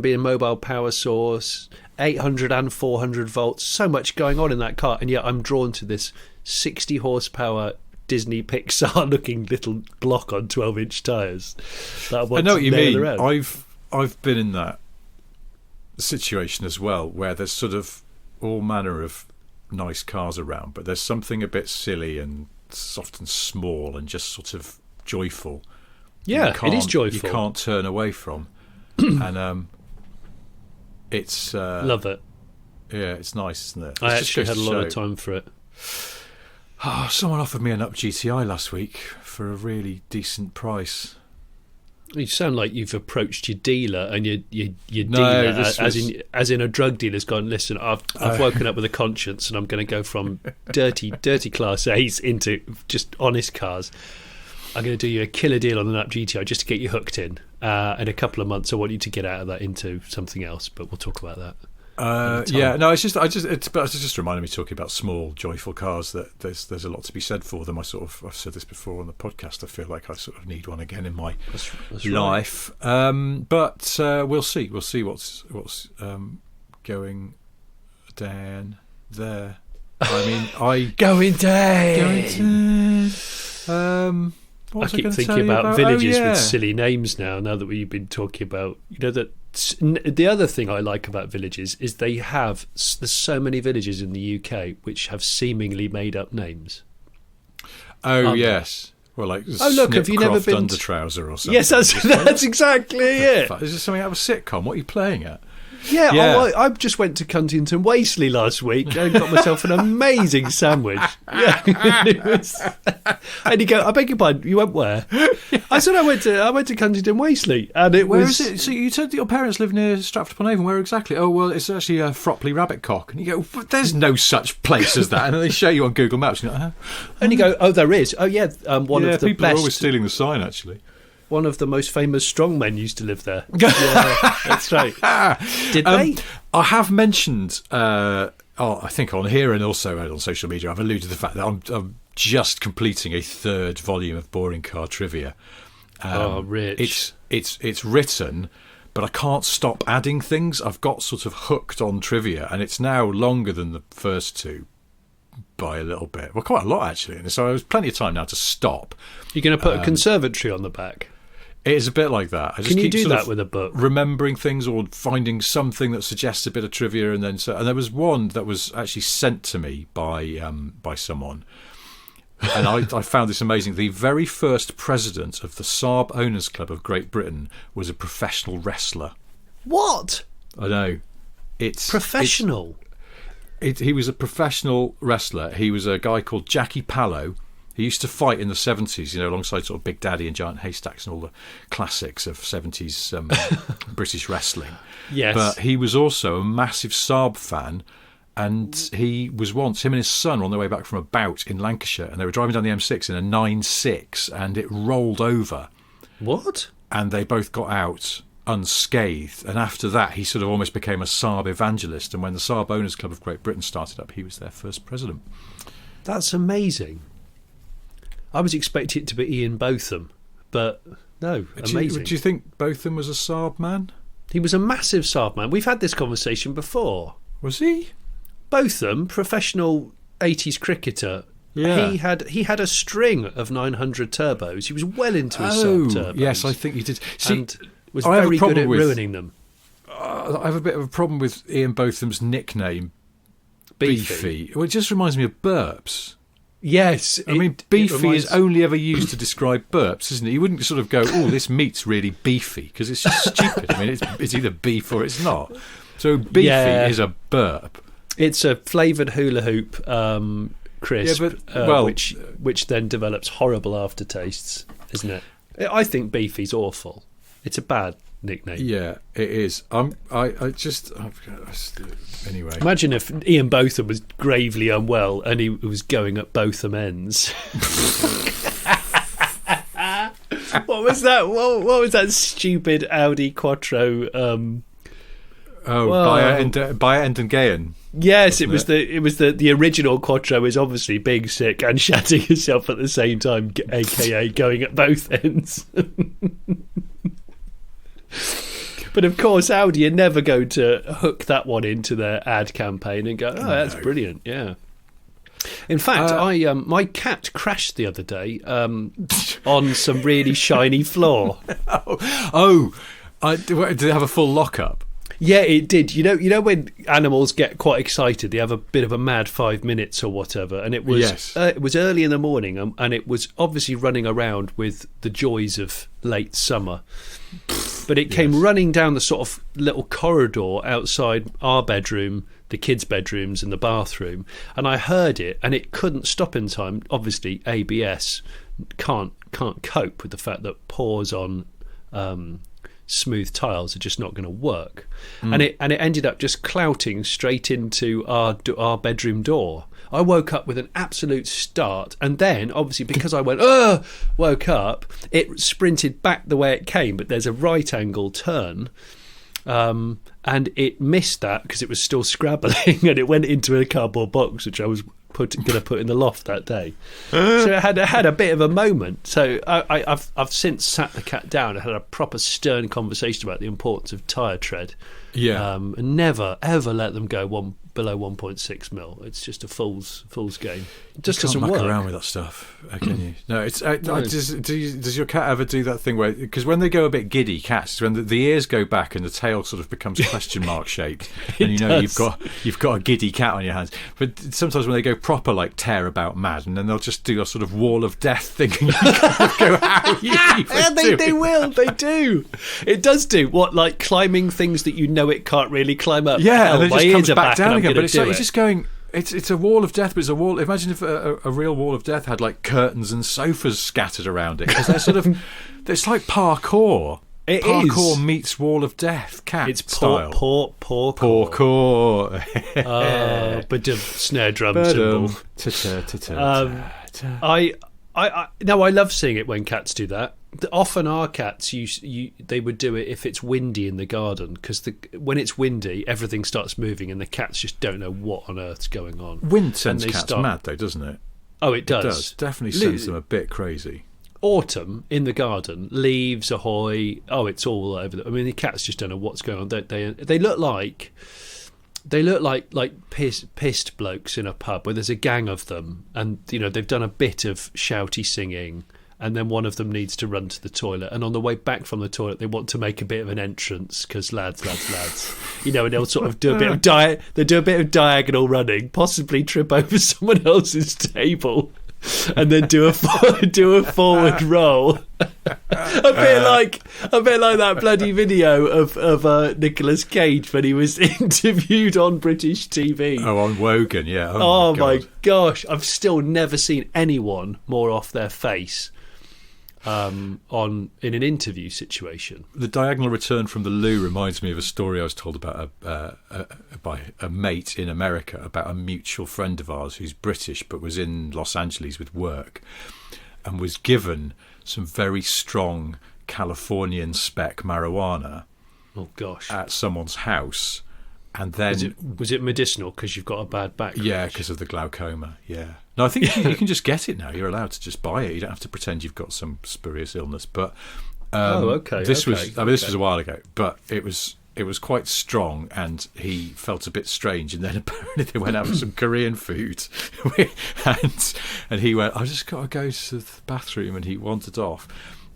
be a mobile power source, 800 and 400 volts. So much going on in that car, and yet I'm drawn to this 60 horsepower Disney Pixar looking little block on 12-inch tyres. I know what you mean. I've been in that situation as well, where there's sort of all manner of nice cars around, but there's something a bit silly and soft and small and just sort of joyful. Yeah, it is joyful. You can't turn away from. And it's love it. Yeah, it's nice, isn't it? I actually had a lot of time for it. Someone offered me an Up GTI last week for a really decent price. You sound like you've approached your dealer, and your dealer, as in a drug dealer's gone, listen, I've woken up with a conscience, and I'm going to go from dirty Class A's into just honest cars. I'm going to do you a killer deal on an Up GTI just to get you hooked in. In a couple of months, I want you to get out of that into something else, but we'll talk about that. It's just reminded me talking about small, joyful cars that there's a lot to be said for them. I've said this before on the podcast. I feel like I sort of need one again in my life. Right. But we'll see. We'll see what's going down there. I mean, going down. I keep thinking about villages with silly names now that we've been talking about. You know, that the other thing I like about villages is there's so many villages in the UK which have seemingly made up names. Oh, yes. Well, like look, have you never been Undertrouser or something? Yes, that's exactly it. Is this something out of a sitcom? What are you playing at? Yeah. I just went to Cuntington Wasteley last week and got myself an amazing sandwich. Yeah, and you go, I beg your pardon, you went where? I said I went to Cuntington Wasteley, and Where is it? So you said that your parents live near Stratford-upon-Avon. Where exactly? Oh, well, it's actually Fropley Rabbit Cock. And you go, there's no such place as that. And then they show you on Google Maps. And, and you go, oh, there is. Oh, yeah, one of the people best. are always stealing the sign, actually. one of the most famous strongmen used to live there. Yeah, that's right. Did they? I have mentioned, I think on here and also on social media, I've alluded to the fact that I'm just completing a 3rd volume of Boring Car Trivia. Rich. It's written, but I can't stop adding things. I've got sort of hooked on trivia, and it's now longer than the first 2 by a little bit. Well, quite a lot, actually. And so there's plenty of time now to stop. You're going to put a conservatory on the back? It is a bit like that. I just Can you keep do that with a book? Remembering things or finding something that suggests a bit of trivia, and there was one that was actually sent to me by someone, and I found this amazing. The very first president of the Saab Owners Club of Great Britain was a professional wrestler. What? I know. It's professional. He was a professional wrestler. He was a guy called Jackie Pallow. He used to fight in the 70s, alongside sort of Big Daddy and Giant Haystacks and all the classics of 70s British wrestling. Yes. But he was also a massive Saab fan, and he was once, him and his son were on their way back from a bout in Lancashire, and they were driving down the M6 in a 9.6, and it rolled over. What? And they both got out unscathed, and after that he sort of almost became a Saab evangelist, and when the Saab Owners Club of Great Britain started up, he was their first president. That's amazing. I was expecting it to be Ian Botham, but no, amazing. Do you think Botham was a Saab man? He was a massive Saab man. We've had this conversation before. Was he? Botham, professional 80s cricketer. Yeah. He had a string of 900 turbos. He was well into his Saab turbos. Yes, I think he did. And was very good at ruining them. I have a bit of a problem with Ian Botham's nickname, Beefy. Well, it just reminds me of burps. Yes. I mean, beefy is only ever used to describe burps, isn't it? You wouldn't sort of go, oh, this meat's really beefy, because it's just stupid. I mean, it's either beef or it's not. So beefy is a burp. It's a flavoured hula hoop crisp, which then develops horrible aftertastes, isn't it? I think beefy's awful. It's a bad nickname. Yeah, it is. Anyway. Imagine if Ian Botham was gravely unwell and he was going at Botham ends. What was that? What was that stupid Audi Quattro? Bayer and Gayen. Yes, it was the original Quattro is obviously being sick and shatting himself at the same time, aka going at both ends. But of course, Audi are never going to hook that one into their ad campaign and go, "Oh, that's brilliant!" Yeah. In fact, my cat crashed the other day on some really shiny floor. Did it have a full lockup? Yeah, it did. You know when animals get quite excited, they have a bit of a mad 5 minutes or whatever. And it was it was early in the morning, and it was obviously running around with the joys of late summer. But it came running down the sort of little corridor outside our bedroom, the kids' bedrooms, and the bathroom, and I heard it, and it couldn't stop in time. Obviously, ABS can't cope with the fact that paws on smooth tiles are just not going to work, and it ended up just clouting straight into our bedroom door. I woke up with an absolute start, and then obviously because I woke up, it sprinted back the way it came, but there's a right angle turn, and it missed that because it was still scrabbling, and it went into a cardboard box which I was going to put in the loft that day. So it had a bit of a moment. So I've since sat the cat down and had a proper stern conversation about the importance of tyre tread. Yeah, and never ever let them go below 1.6 mil. It's just a fool's game. It just doesn't work. Muck around with that stuff, can you? No, it's. Does your cat ever do that thing where, because when they go a bit giddy, cats, when the ears go back and the tail sort of becomes question mark shaped, and you've got a giddy cat on your hands. But sometimes when they go proper like tear about mad, and then they'll just do a sort of wall of death thing, and you kind of go, how are you even doing that? They do. It does do what, like climbing things that you know it can't really climb up. Yeah, and then it just comes back down again. But it's like, it's just going. It's a wall of death, but it's a wall. Imagine if a real wall of death had like curtains and sofas scattered around it, because they're sort of. It's like parkour. Parkour meets wall of death, cat it's style. Parkour. But snare drum symbol. I love seeing it when cats do that. often our cats, they would do it if it's windy in the garden, because when it's windy, everything starts moving and the cats just don't know what on earth's going on. Wind sends cats mad, though, doesn't it? Oh, it does. It does. Definitely sends them a bit crazy. Autumn in the garden, leaves ahoy. Oh, it's all over. The cats just don't know what's going on. They look like pissed blokes in a pub where there's a gang of them, and they've done a bit of shouty singing, and then one of them needs to run to the toilet, and on the way back from the toilet they want to make a bit of an entrance because lads, and they'll sort of do a bit of diagonal running, possibly trip over someone else's table, and then do a forward roll. a bit like that bloody video of Nicolas Cage when he was interviewed on British TV. Oh, on Wogan, yeah. Oh my gosh, I've still never seen anyone more off their face in an interview situation. The diagonal return from the loo reminds me of a story I was told about by a mate in America about a mutual friend of ours who's British but was in Los Angeles with work and was given some very strong Californian spec marijuana. Oh gosh! At someone's house, and then was it medicinal because you've got a bad back? Yeah, because of the glaucoma. Yeah. No, I think you can just get it now. You're allowed to just buy it. You don't have to pretend you've got some spurious illness. But this was a while ago, but it was quite strong, and he felt a bit strange. And then apparently they went out for some Korean food, and he went, "I just got to go to the bathroom," and he wandered off.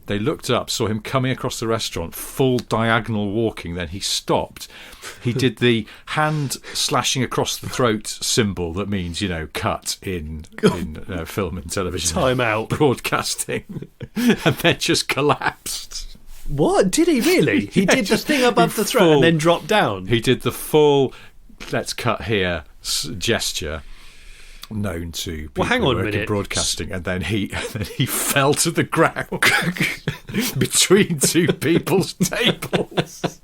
They looked up, saw him coming across the restaurant, full diagonal walking. Then he stopped. He did the hand slashing across the throat symbol that means, cut in film and television. Time out. Broadcasting. And then just collapsed. What? Did he really? He did the thing above the throat and then dropped down? He did the full, let's cut here gesture. Known to people hang on who a work minute. in broadcasting, and then he fell to the ground between two people's tables.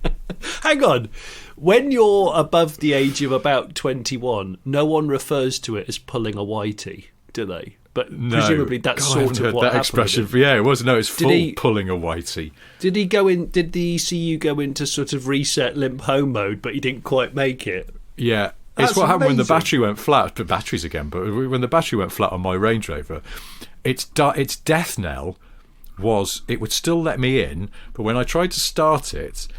Hang on. When you're above the age of about 21, no one refers to it as pulling a whitey, do they? But presumably that's sort of what happened. That expression. Yeah, it was. No, it's full pulling a whitey. Did he go in? Did the ECU go into sort of reset limp home mode, but he didn't quite make it? Yeah. It's what happened when the battery went flat. But batteries again. But when the battery went flat on my Range Rover, its death knell was it would still let me in, but when I tried to start it,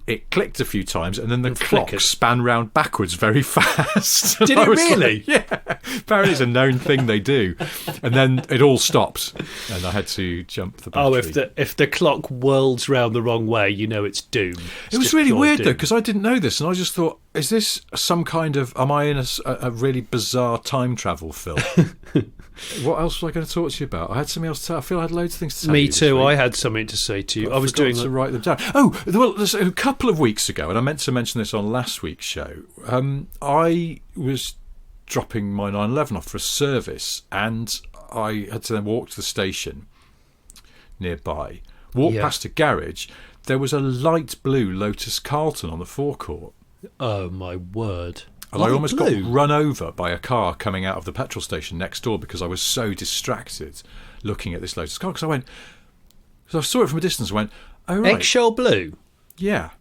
it clicked a few times, and then the clock span round backwards very fast. Did it really? Yeah. Apparently it's a known thing they do. And then it all stopped, and I had to jump the battery. Oh, if the clock whirls round the wrong way, it's doom. It was really weird, though, because I didn't know this, and I just thought, is this some kind of... Am I in a really bizarre time travel film? What else was I going to talk to you about? I had something else to tell. I feel I had loads of things to tell you. Me too. I had something to say to you. I was doing to write them down. Oh, well, a couple of weeks ago, and I meant to mention this on last week's show, I was dropping my 911 off for a service, and I had to then walk to the station nearby, walk past a garage. There was a light blue Lotus Carlton on the forecourt. Oh, my word. And I almost got run over by a car coming out of the petrol station next door because I was so distracted looking at this Lotus car. Because I saw it from a distance and went, oh, right. Eggshell blue? Yeah.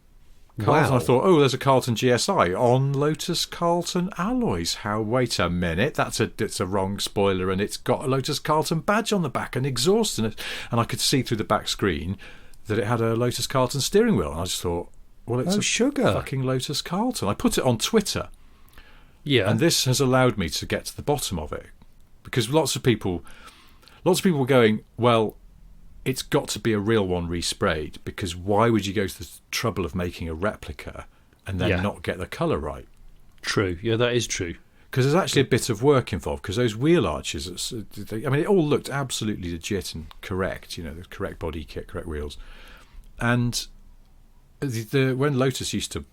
Carlton, wow. I thought, oh, there's a Carlton GSI on Lotus Carlton alloys. Wait a minute, it's a wrong spoiler, and it's got a Lotus Carlton badge on the back and exhaust in it. And I could see through the back screen that it had a Lotus Carlton steering wheel. And I just thought, well, it's fucking Lotus Carlton. I put it on Twitter. Yeah. And this has allowed me to get to the bottom of it. Because lots of people were going, well, it's got to be a real one resprayed, because why would you go to the trouble of making a replica and then not get the colour right? True. Yeah, that is true. Because there's actually a bit of work involved, because those wheel arches, it all looked absolutely legit and correct, the correct body kit, correct wheels. And when Lotus used to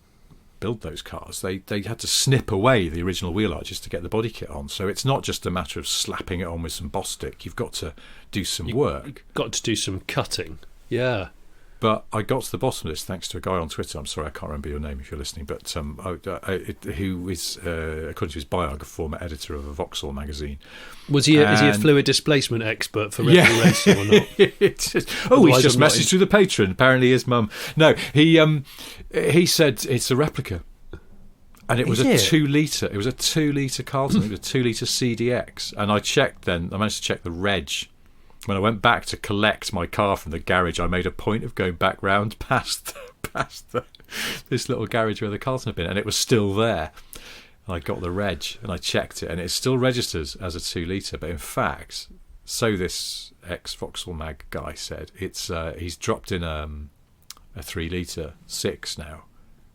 build those cars, they had to snip away the original wheel arches to get the body kit on. So it's not just a matter of slapping it on with some Bostick. You've got to do some work. You've got to do some cutting. Yeah. But I got to the bottom of this thanks to a guy on Twitter. I'm sorry, I can't remember your name if you're listening, but I got to the bottom of this thanks to a guy on Twitter. I'm sorry, I can't remember your name if you're listening, but who is, according to his bio, a former editor of a Vauxhall magazine. Is he a fluid displacement expert for Red Racing or not? He's just messaged through the patron. Apparently his mum. No, he said it's a replica. And it was a 2 litre. It was a 2 litre Carlton. It was a 2 litre CDX. And I checked then. I managed to check the reg. When I went back to collect my car from the garage, I made a point of going back round past this little garage where the Carlton had been, and it was still there. And I got the reg and I checked it, and it still registers as a 2 litre. But in fact, so this ex-Vauxhall Mag guy said, he's dropped in a 3 litre 6 now,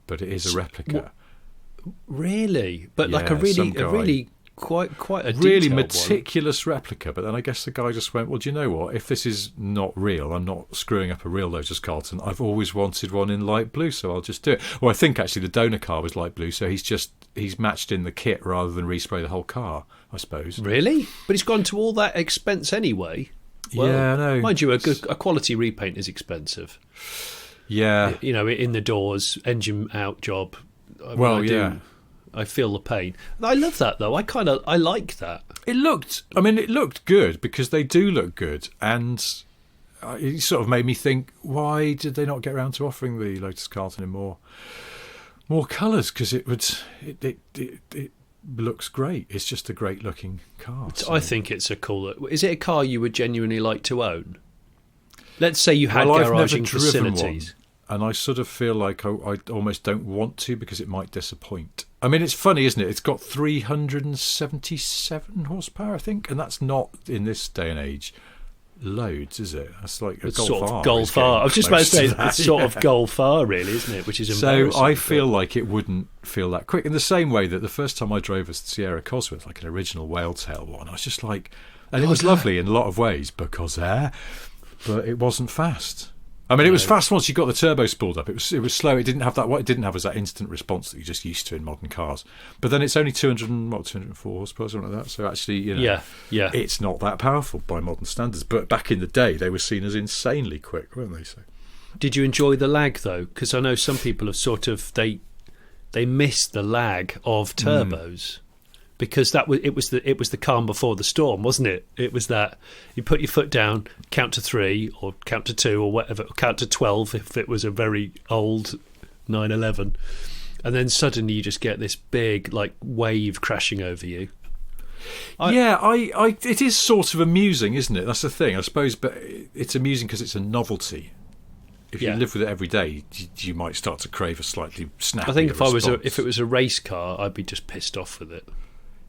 but it is a replica. Really? But like a really quite a really meticulous replica. But then I guess the guy just went, well, do you know what? If this is not real, I'm not screwing up a real Lotus Carlton. I've always wanted one in light blue, so I'll just do it. Well, I think actually the donor car was light blue, so he's matched in the kit rather than respray the whole car, I suppose. Really? But he's gone to all that expense anyway. Well, yeah, I know. Mind you, a quality repaint is expensive. Yeah. In the doors, engine out job. I feel the pain. I love that though. I like that. It looked good because they do look good, and it sort of made me think, why did they not get around to offering the Lotus Carlton in more colours? Because it looks great. It's just a great looking car. I think it's a cool. Is it a car you would genuinely like to own? Let's say you had garaging facilities. And I sort of feel like I almost don't want to because it might disappoint. I mean, it's funny, isn't it? It's got 377 horsepower, I think, and that's not, in this day and age, loads, is it? That's like a Golf R. Golf R. I was just about to say, it's sort of Golf R, really, isn't it? Which is embarrassing. So I feel like it wouldn't feel that quick. In the same way that the first time I drove a Sierra Cosworth, like an original Whaletail one, I was just like... And it was lovely in a lot of ways, but it wasn't fast. I mean, it was fast once you got the turbo spooled up. It was slow. It didn't have that. What it didn't have was that instant response that you're just used to in modern cars. But then it's only 204 horsepower, something like that. So actually, it's not that powerful by modern standards. But back in the day, they were seen as insanely quick, weren't they? So, did you enjoy the lag though? Because I know some people have sort of they miss the lag of turbos. Because it was the calm before the storm, wasn't it? It was that you put your foot down, count to 3 or count to 2 or whatever, count to 12 if it was a very old 911, and then suddenly you just get this big like wave crashing over you. It is sort of amusing, isn't it? That's the thing, I suppose. But it's amusing because it's a novelty. If you live with it every day, you might start to crave a slightly snappier response. If it was a race car, I'd be just pissed off with it.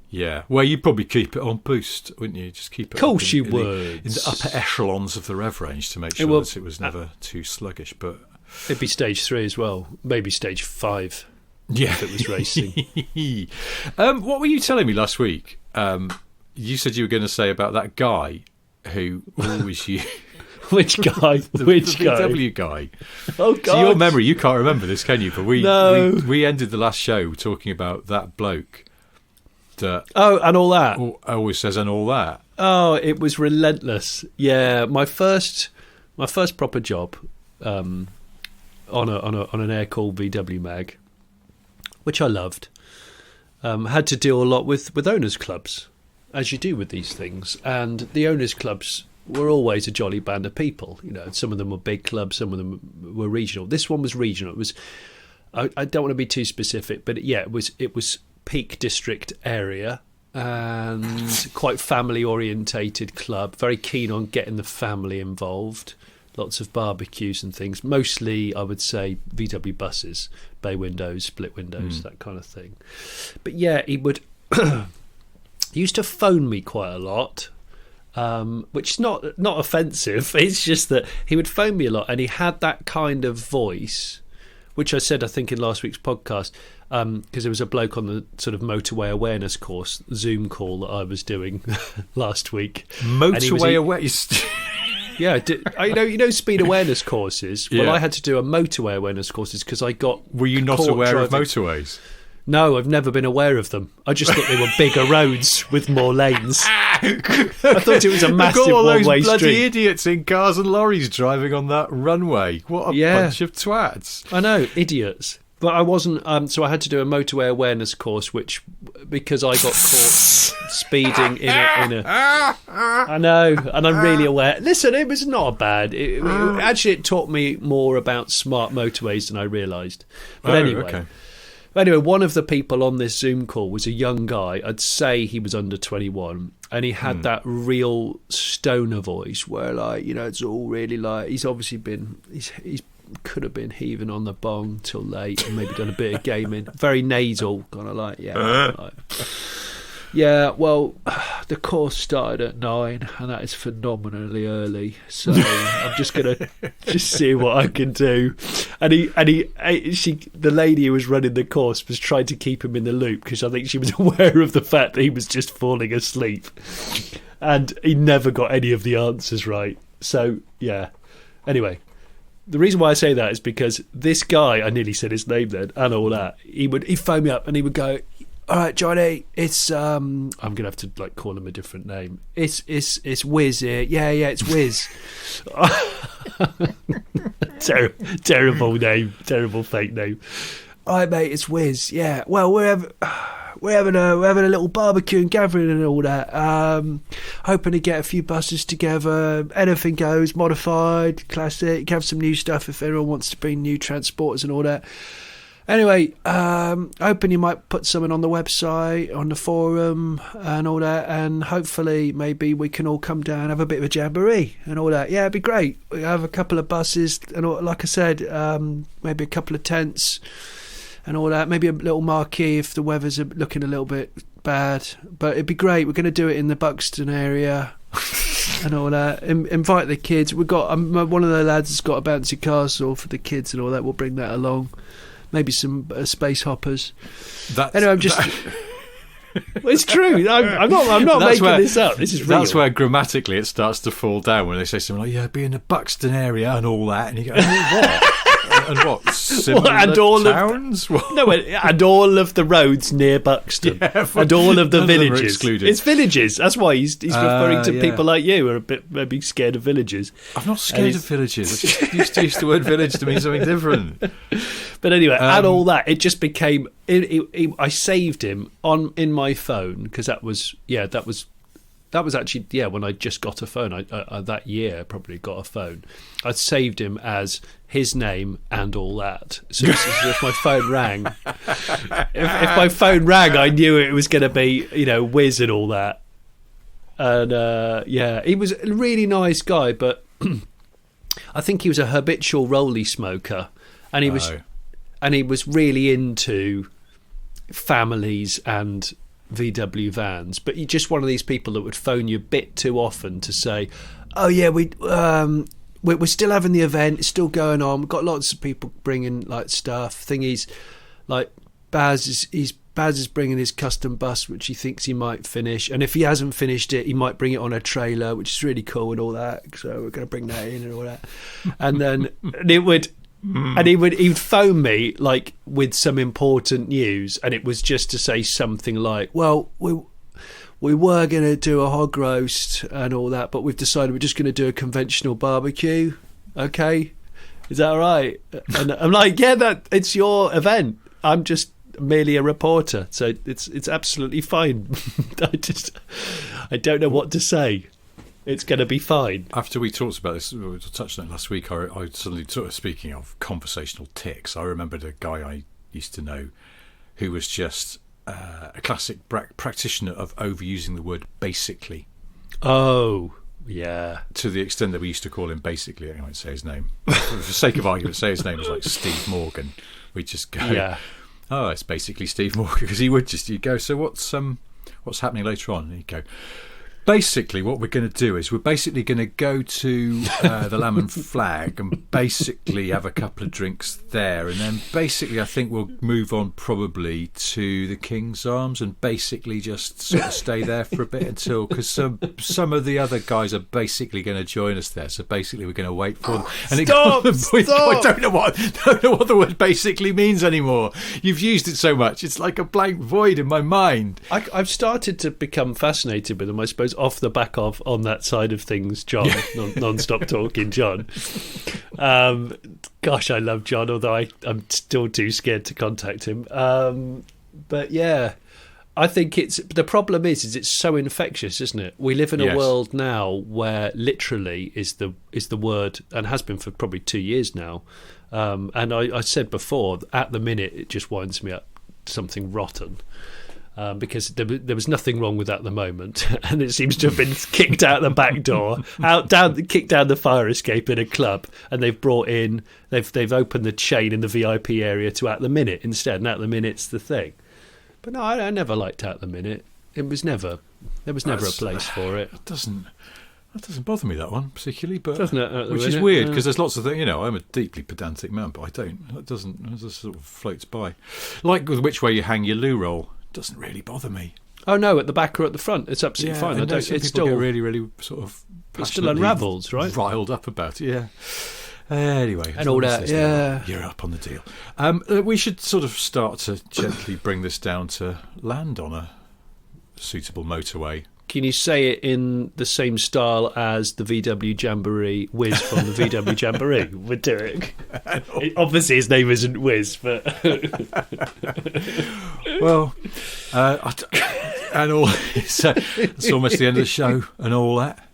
Yeah, well, you'd probably keep it on boost, wouldn't you? Just keep it. Of course, you in would. the upper echelons of the rev range to make sure that it was never too sluggish. But it'd be stage 3 as well, maybe stage 5. Yeah, if it was racing. What were you telling me last week? You said you were going to say about that guy who always you. Which guy? The VW guy. Oh God! So your memory, you can't remember this, can you? But we ended the last show talking about that bloke. And all that. Always says and all that. Oh, it was relentless. Yeah, my first proper job on an air cooled VW mag, which I loved. Had to deal a lot with owners' clubs, as you do with these things, and the owners' clubs were always a jolly band of people. Some of them were big clubs, some of them were regional. This one was regional. It was. I don't want to be too specific, but it was Peak District area and quite family orientated club, very keen on getting the family involved, lots of barbecues and things, mostly I would say VW buses, bay windows, split windows, that kind of thing. But yeah, he would he used to phone me quite a lot, which is not offensive, it's just that he would phone me a lot and he had that kind of voice, which I said I think in last week's podcast, because there was a bloke on the sort of motorway awareness course Zoom call that I was doing last week. Motorway awareness. Yeah, speed awareness courses. Well, I had to do a motorway awareness courses because I got. Were you not aware of motorways? No, I've never been aware of them. I just thought they were bigger roads with more lanes. I thought it was a massive all those one-way bloody street. idiots in cars and lorries driving on that runway. What a bunch of twats. I know, idiots. But I wasn't, so I had to do a motorway awareness course, which, because I got caught speeding in a I know, and I'm really aware. Listen, it was not bad. Actually, it taught me more about smart motorways than I realised. But anyway, one of the people on this Zoom call was a young guy. I'd say he was under 21, and he had that real stoner voice where, like, you know, it's all really like, he's obviously been, he's could have been heaving on the bong till late and maybe done a bit of gaming. Very nasal, kind of like, well, the course started at 9 and that is phenomenally early, so I'm just gonna see what I can do. And the lady who was running the course was trying to keep him in the loop, because I think she was aware of the fact that he was just falling asleep, and he never got any of the answers right. So yeah, anyway, the reason why I say that is because this guy, I nearly said his name then, and all that, he'd phone me up and he would go, "All right, Johnny, it's I'm gonna have to like call him a different name. It's Wiz here. Yeah, it's Wiz." Terrible name, terrible fake name. "All right, mate, it's Wiz. Yeah, well, we're having a little barbecue and gathering and all that. Hoping to get a few buses together. Anything goes, modified, classic. Have some new stuff if everyone wants to bring new transporters and all that. Anyway, hoping you might put something on the website, on the forum and all that, and hopefully maybe we can all come down, have a bit of a jamboree and all that. Yeah, it'd be great. We have a couple of buses and all, like I said, maybe a couple of tents and all that. Maybe a little marquee if the weather's looking a little bit bad. But it'd be great. We're going to do it in the Buxton area and all that. Invite the kids. We've got one of the lads has got a bouncy castle for the kids and all that. We'll bring that along. Maybe some space hoppers. Anyway, I'm just... Well, it's true. I'm not making this up. This is real. That's where grammatically it starts to fall down when they say something like, "Yeah, be in the Buxton area and all that," and you go, "Oh, what?" And what? Similar and all towns? And all of the roads near Buxton, and all of the villages. It's villages. That's why he's referring to people like you who are a bit maybe scared of villages. I'm not scared of villages. I just used the word village to mean something different. But anyway, and all that, it just became. I saved him in my phone because that was actually when I just got a phone. I that year probably got a phone. I saved him as his name and all that. So if my phone rang, if my phone rang, I knew it was going to be Wiz and all that. And he was a really nice guy, but I think he was a habitual rolly smoker, and he was really into families and VW vans, but you're just one of these people that would phone you a bit too often to say, "Oh yeah, we're still having the event, it's still going on, we've got lots of people bringing like stuff." Thingies like Baz is bringing his custom bus, which he thinks he might finish, and if he hasn't finished it, he might bring it on a trailer, which is really cool and all that. So we're going to bring that in and all that, and then and he'd phone me like with some important news, and it was just to say something like, "Well, we were going to do a hog roast and all that, but we've decided we're just going to do a conventional barbecue. Okay, is that all right?" And I'm like, "Yeah, it's your event. I'm just merely a reporter, so it's absolutely fine." I don't know what to say. It's going to be fine. After we talked about this, we touched on it last week, I suddenly, speaking of conversational tics, I remembered a guy I used to know who was just a classic practitioner of overusing the word basically. Oh, yeah. To the extent that we used to call him basically, I won't say his name. For the sake of argument, say his name was like Steve Morgan. We'd just go, "Oh, it's basically Steve Morgan," because he'd go, "So what's happening later on?" And he'd go, basically what we're going to do is we're basically going to go to the Lamb and Flag and basically have a couple of drinks there, and then basically I think we'll move on probably to the King's Arms and basically just sort of stay there for a bit until, because some of the other guys are basically going to join us there, so basically we're going to wait for them. And Stop! I don't know what the word basically means anymore. You've used it so much, it's like a blank void in my mind. I've started to become fascinated with them, I suppose, off the back of On That Side of Things, John, non-stop talking John. Gosh, I love John, although I'm still too scared to contact him. But yeah, I think the problem is it's so infectious, isn't it? We live in a world now where literally is the word, and has been for probably 2 years now. And I said before, at the minute, it just winds me up something rotten. Because there was nothing wrong with that at the moment, and it seems to have been kicked out the back door, kicked down the fire escape in a club, and they've they've opened the chain in the VIP area to At the Minute instead, and At the Minute's the thing. But no, I never liked At the Minute. There was never a place for it. That doesn't bother me, that one particularly, but doesn't it, which is weird because there's lots of things. I'm a deeply pedantic man, but I don't. It just sort of floats by, like with Which Way You Hang Your Loo Roll. Doesn't really bother me. Oh no, at the back or at the front, it's absolutely fine. It's still get really, really sort of. It still unravels, right? Riled up about it, yeah. Anyway, and all that, yeah. You're up on the deal. We should sort of start to gently bring this down to land on a suitable motorway. Can you say it in the same style as the VW Jamboree Whiz from the VW Jamboree would do it? Obviously, his name isn't Whiz, but well, and all it's almost the end of the show and all that.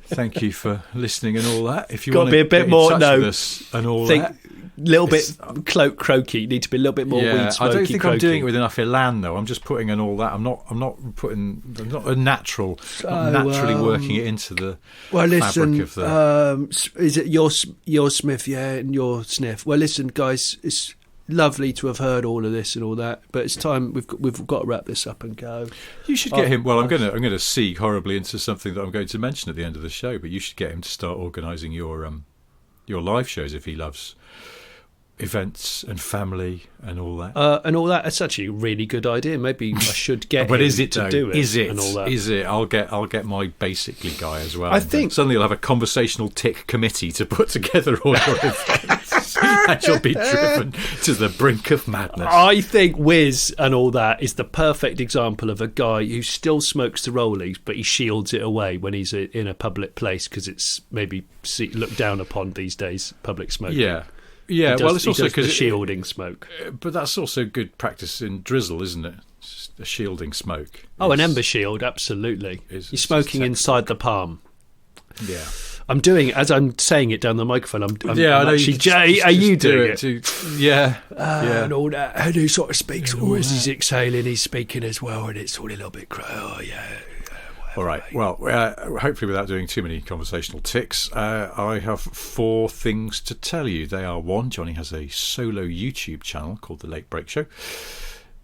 Thank you for listening and all that. If you want to be a bit more with us and all that. Little bit croaky. You need to be a little bit more weed smoky. I don't think croaky. I'm doing it with enough elan though. I'm just putting in all that. I'm not a natural. I'm naturally working it into the fabric of the. Is it your Smith? Yeah, and your sniff. Well, listen, guys, it's lovely to have heard all of this and all that, but it's time we've got to wrap this up and go. You should get him. Well, I'm going to segue horribly into something that I'm going to mention at the end of the show, but you should get him to start organising your live shows if he loves events and family and all that. It's actually a really good idea. Maybe I should get but him is it to though? do it. Is it? And all that. Is it? I'll get my basically guy as well. I think suddenly you'll have a conversational tick committee to put together all your events, and you'll be driven to the brink of madness. I think Wiz and all that is the perfect example of a guy who still smokes the rollies, but he shields it away when he's in a public place because it's maybe looked down upon these days. Public smoking. Yeah. Yeah, well, it's also because shielding smoke. But that's also good practice in drizzle, isn't it? Just a shielding smoke. An ember shield, absolutely. You're smoking inside the palm. Yeah. I'm doing it as I'm saying it down the microphone. I'm I know. Actually, Jay, are you doing it? Yeah. And all that. And he sort of speaks. As he's exhaling, he's speaking as well, and it's all a little bit. All right. Well, hopefully without doing too many conversational ticks, I have 4 things to tell you. They are: 1, Johnny has a solo YouTube channel called The Late Break Show.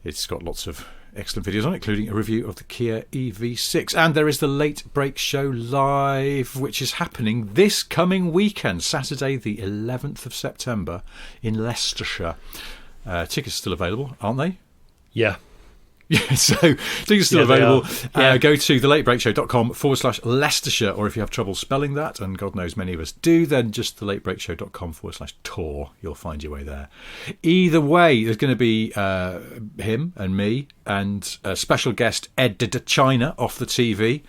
It's got lots of excellent videos on it, including a review of the Kia EV6. And there is The Late Break Show Live, which is happening this coming weekend, Saturday the 11th of September in Leicestershire. Tickets still available, aren't they? Yeah. Yeah, so tickets are still available. Go to thelatebreakshow.com/Leicestershire, or if you have trouble spelling that, and God knows many of us do, then just thelatebreakshow.com/tour. You'll find your way there. Either way, there's going to be him and me and a special guest, Ed de China, off the TV.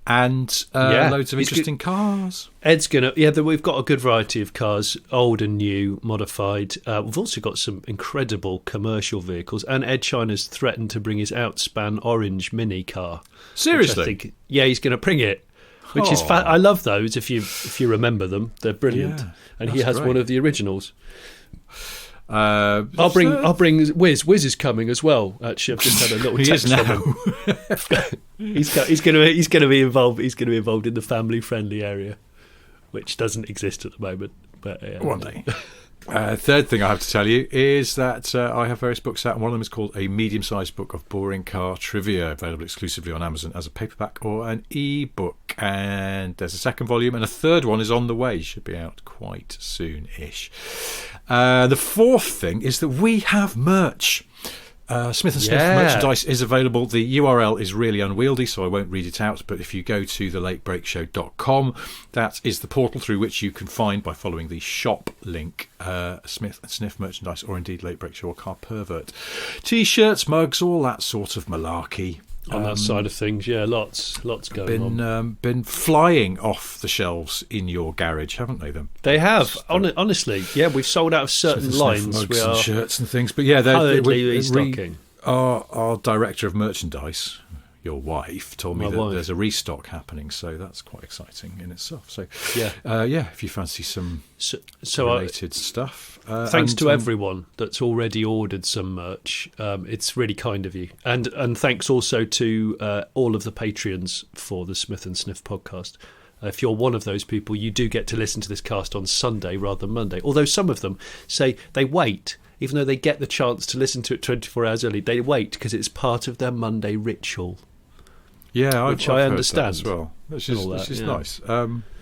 And loads of interesting cars. Ed's we've got a good variety of cars, old and new, modified. We've also got some incredible commercial vehicles, and Ed China's threatened to bring his Outspan orange mini car. Seriously? He's going to bring it, which is I love those. If you remember them, they're brilliant. And he has one of the originals. I'll bring Wiz. Wiz is coming as well. Actually, I've just had a little text from him. He's going to be involved. He's going to be involved in the family friendly area, which doesn't exist at the moment. But one day. Third thing I have to tell you is that I have various books out, and one of them is called A Medium-Sized Book of Boring Car Trivia, available exclusively on Amazon as a paperback or an e-book. And there's a second volume, and a third one is on the way. Should be out quite soon-ish. The fourth thing is that we have merch. Smith & Sniff merchandise is available. The URL is really unwieldy, so I won't read it out, but if you go to thelatebreakshow.com, that is the portal through which you can find, by following the shop link, Smith & Sniff merchandise, or indeed Late Break Show or Car Pervert T-shirts, mugs, all that sort of malarkey. On that side of things, yeah, lots going on. Been flying off the shelves in your garage, haven't they? Them they have. Honestly, yeah, we've sold out of certain lines. Mugs and shirts and things, but yeah, they're restocking. Our director of merchandise, your wife, told me that there's a restock happening, so that's quite exciting in itself. So yeah, if you fancy some related stuff. Thanks to everyone that's already ordered some merch. It's really kind of you, and thanks also to all of the Patreons for the Smith and Sniff podcast. If you're one of those people, you do get to listen to this cast on Sunday rather than Monday. Although some of them say they wait, even though they get the chance to listen to it 24 hours early, they wait because it's part of their Monday ritual. Yeah, which I've I heard understand that as well. Which is nice.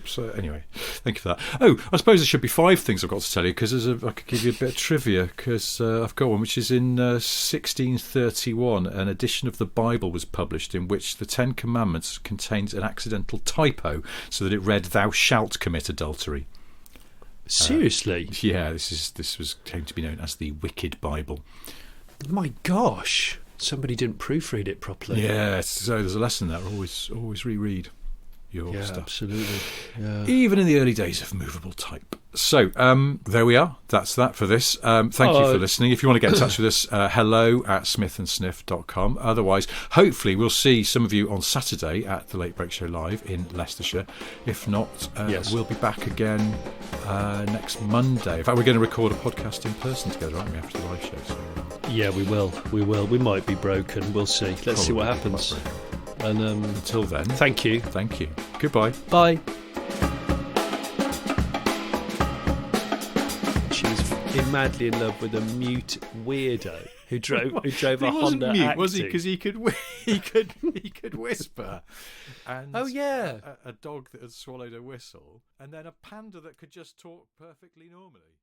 So anyway, thank you for that. Oh, I suppose there should be 5 things I've got to tell you, because I could give you a bit of trivia, because I've got one, which is in 1631, an edition of the Bible was published in which the 10 Commandments contains an accidental typo, so that it read, "Thou shalt commit adultery." Seriously? Yeah, this came to be known as the Wicked Bible. My gosh. Somebody didn't proofread it properly. Yeah, so there's a lesson there. Always reread your stuff. Absolutely. Yeah. Even in the early days of movable type. So there we are. That's that for this. Thank you for listening. If you want to get in touch with us, hello@smithandsniff.com. Otherwise, hopefully we'll see some of you on Saturday at the Late Break Show Live in Leicestershire. If not, we'll be back again next Monday. In fact, we're going to record a podcast in person together, aren't we, after the live show? So, yeah, we will. We might be broken. We'll see. Let's see what happens. And until then, thank you. Goodbye. Bye. She was madly in love with a mute weirdo who drove a Honda mute, Active. Was he? Because he could whisper. And a dog that had swallowed a whistle, and then a panda that could just talk perfectly normally.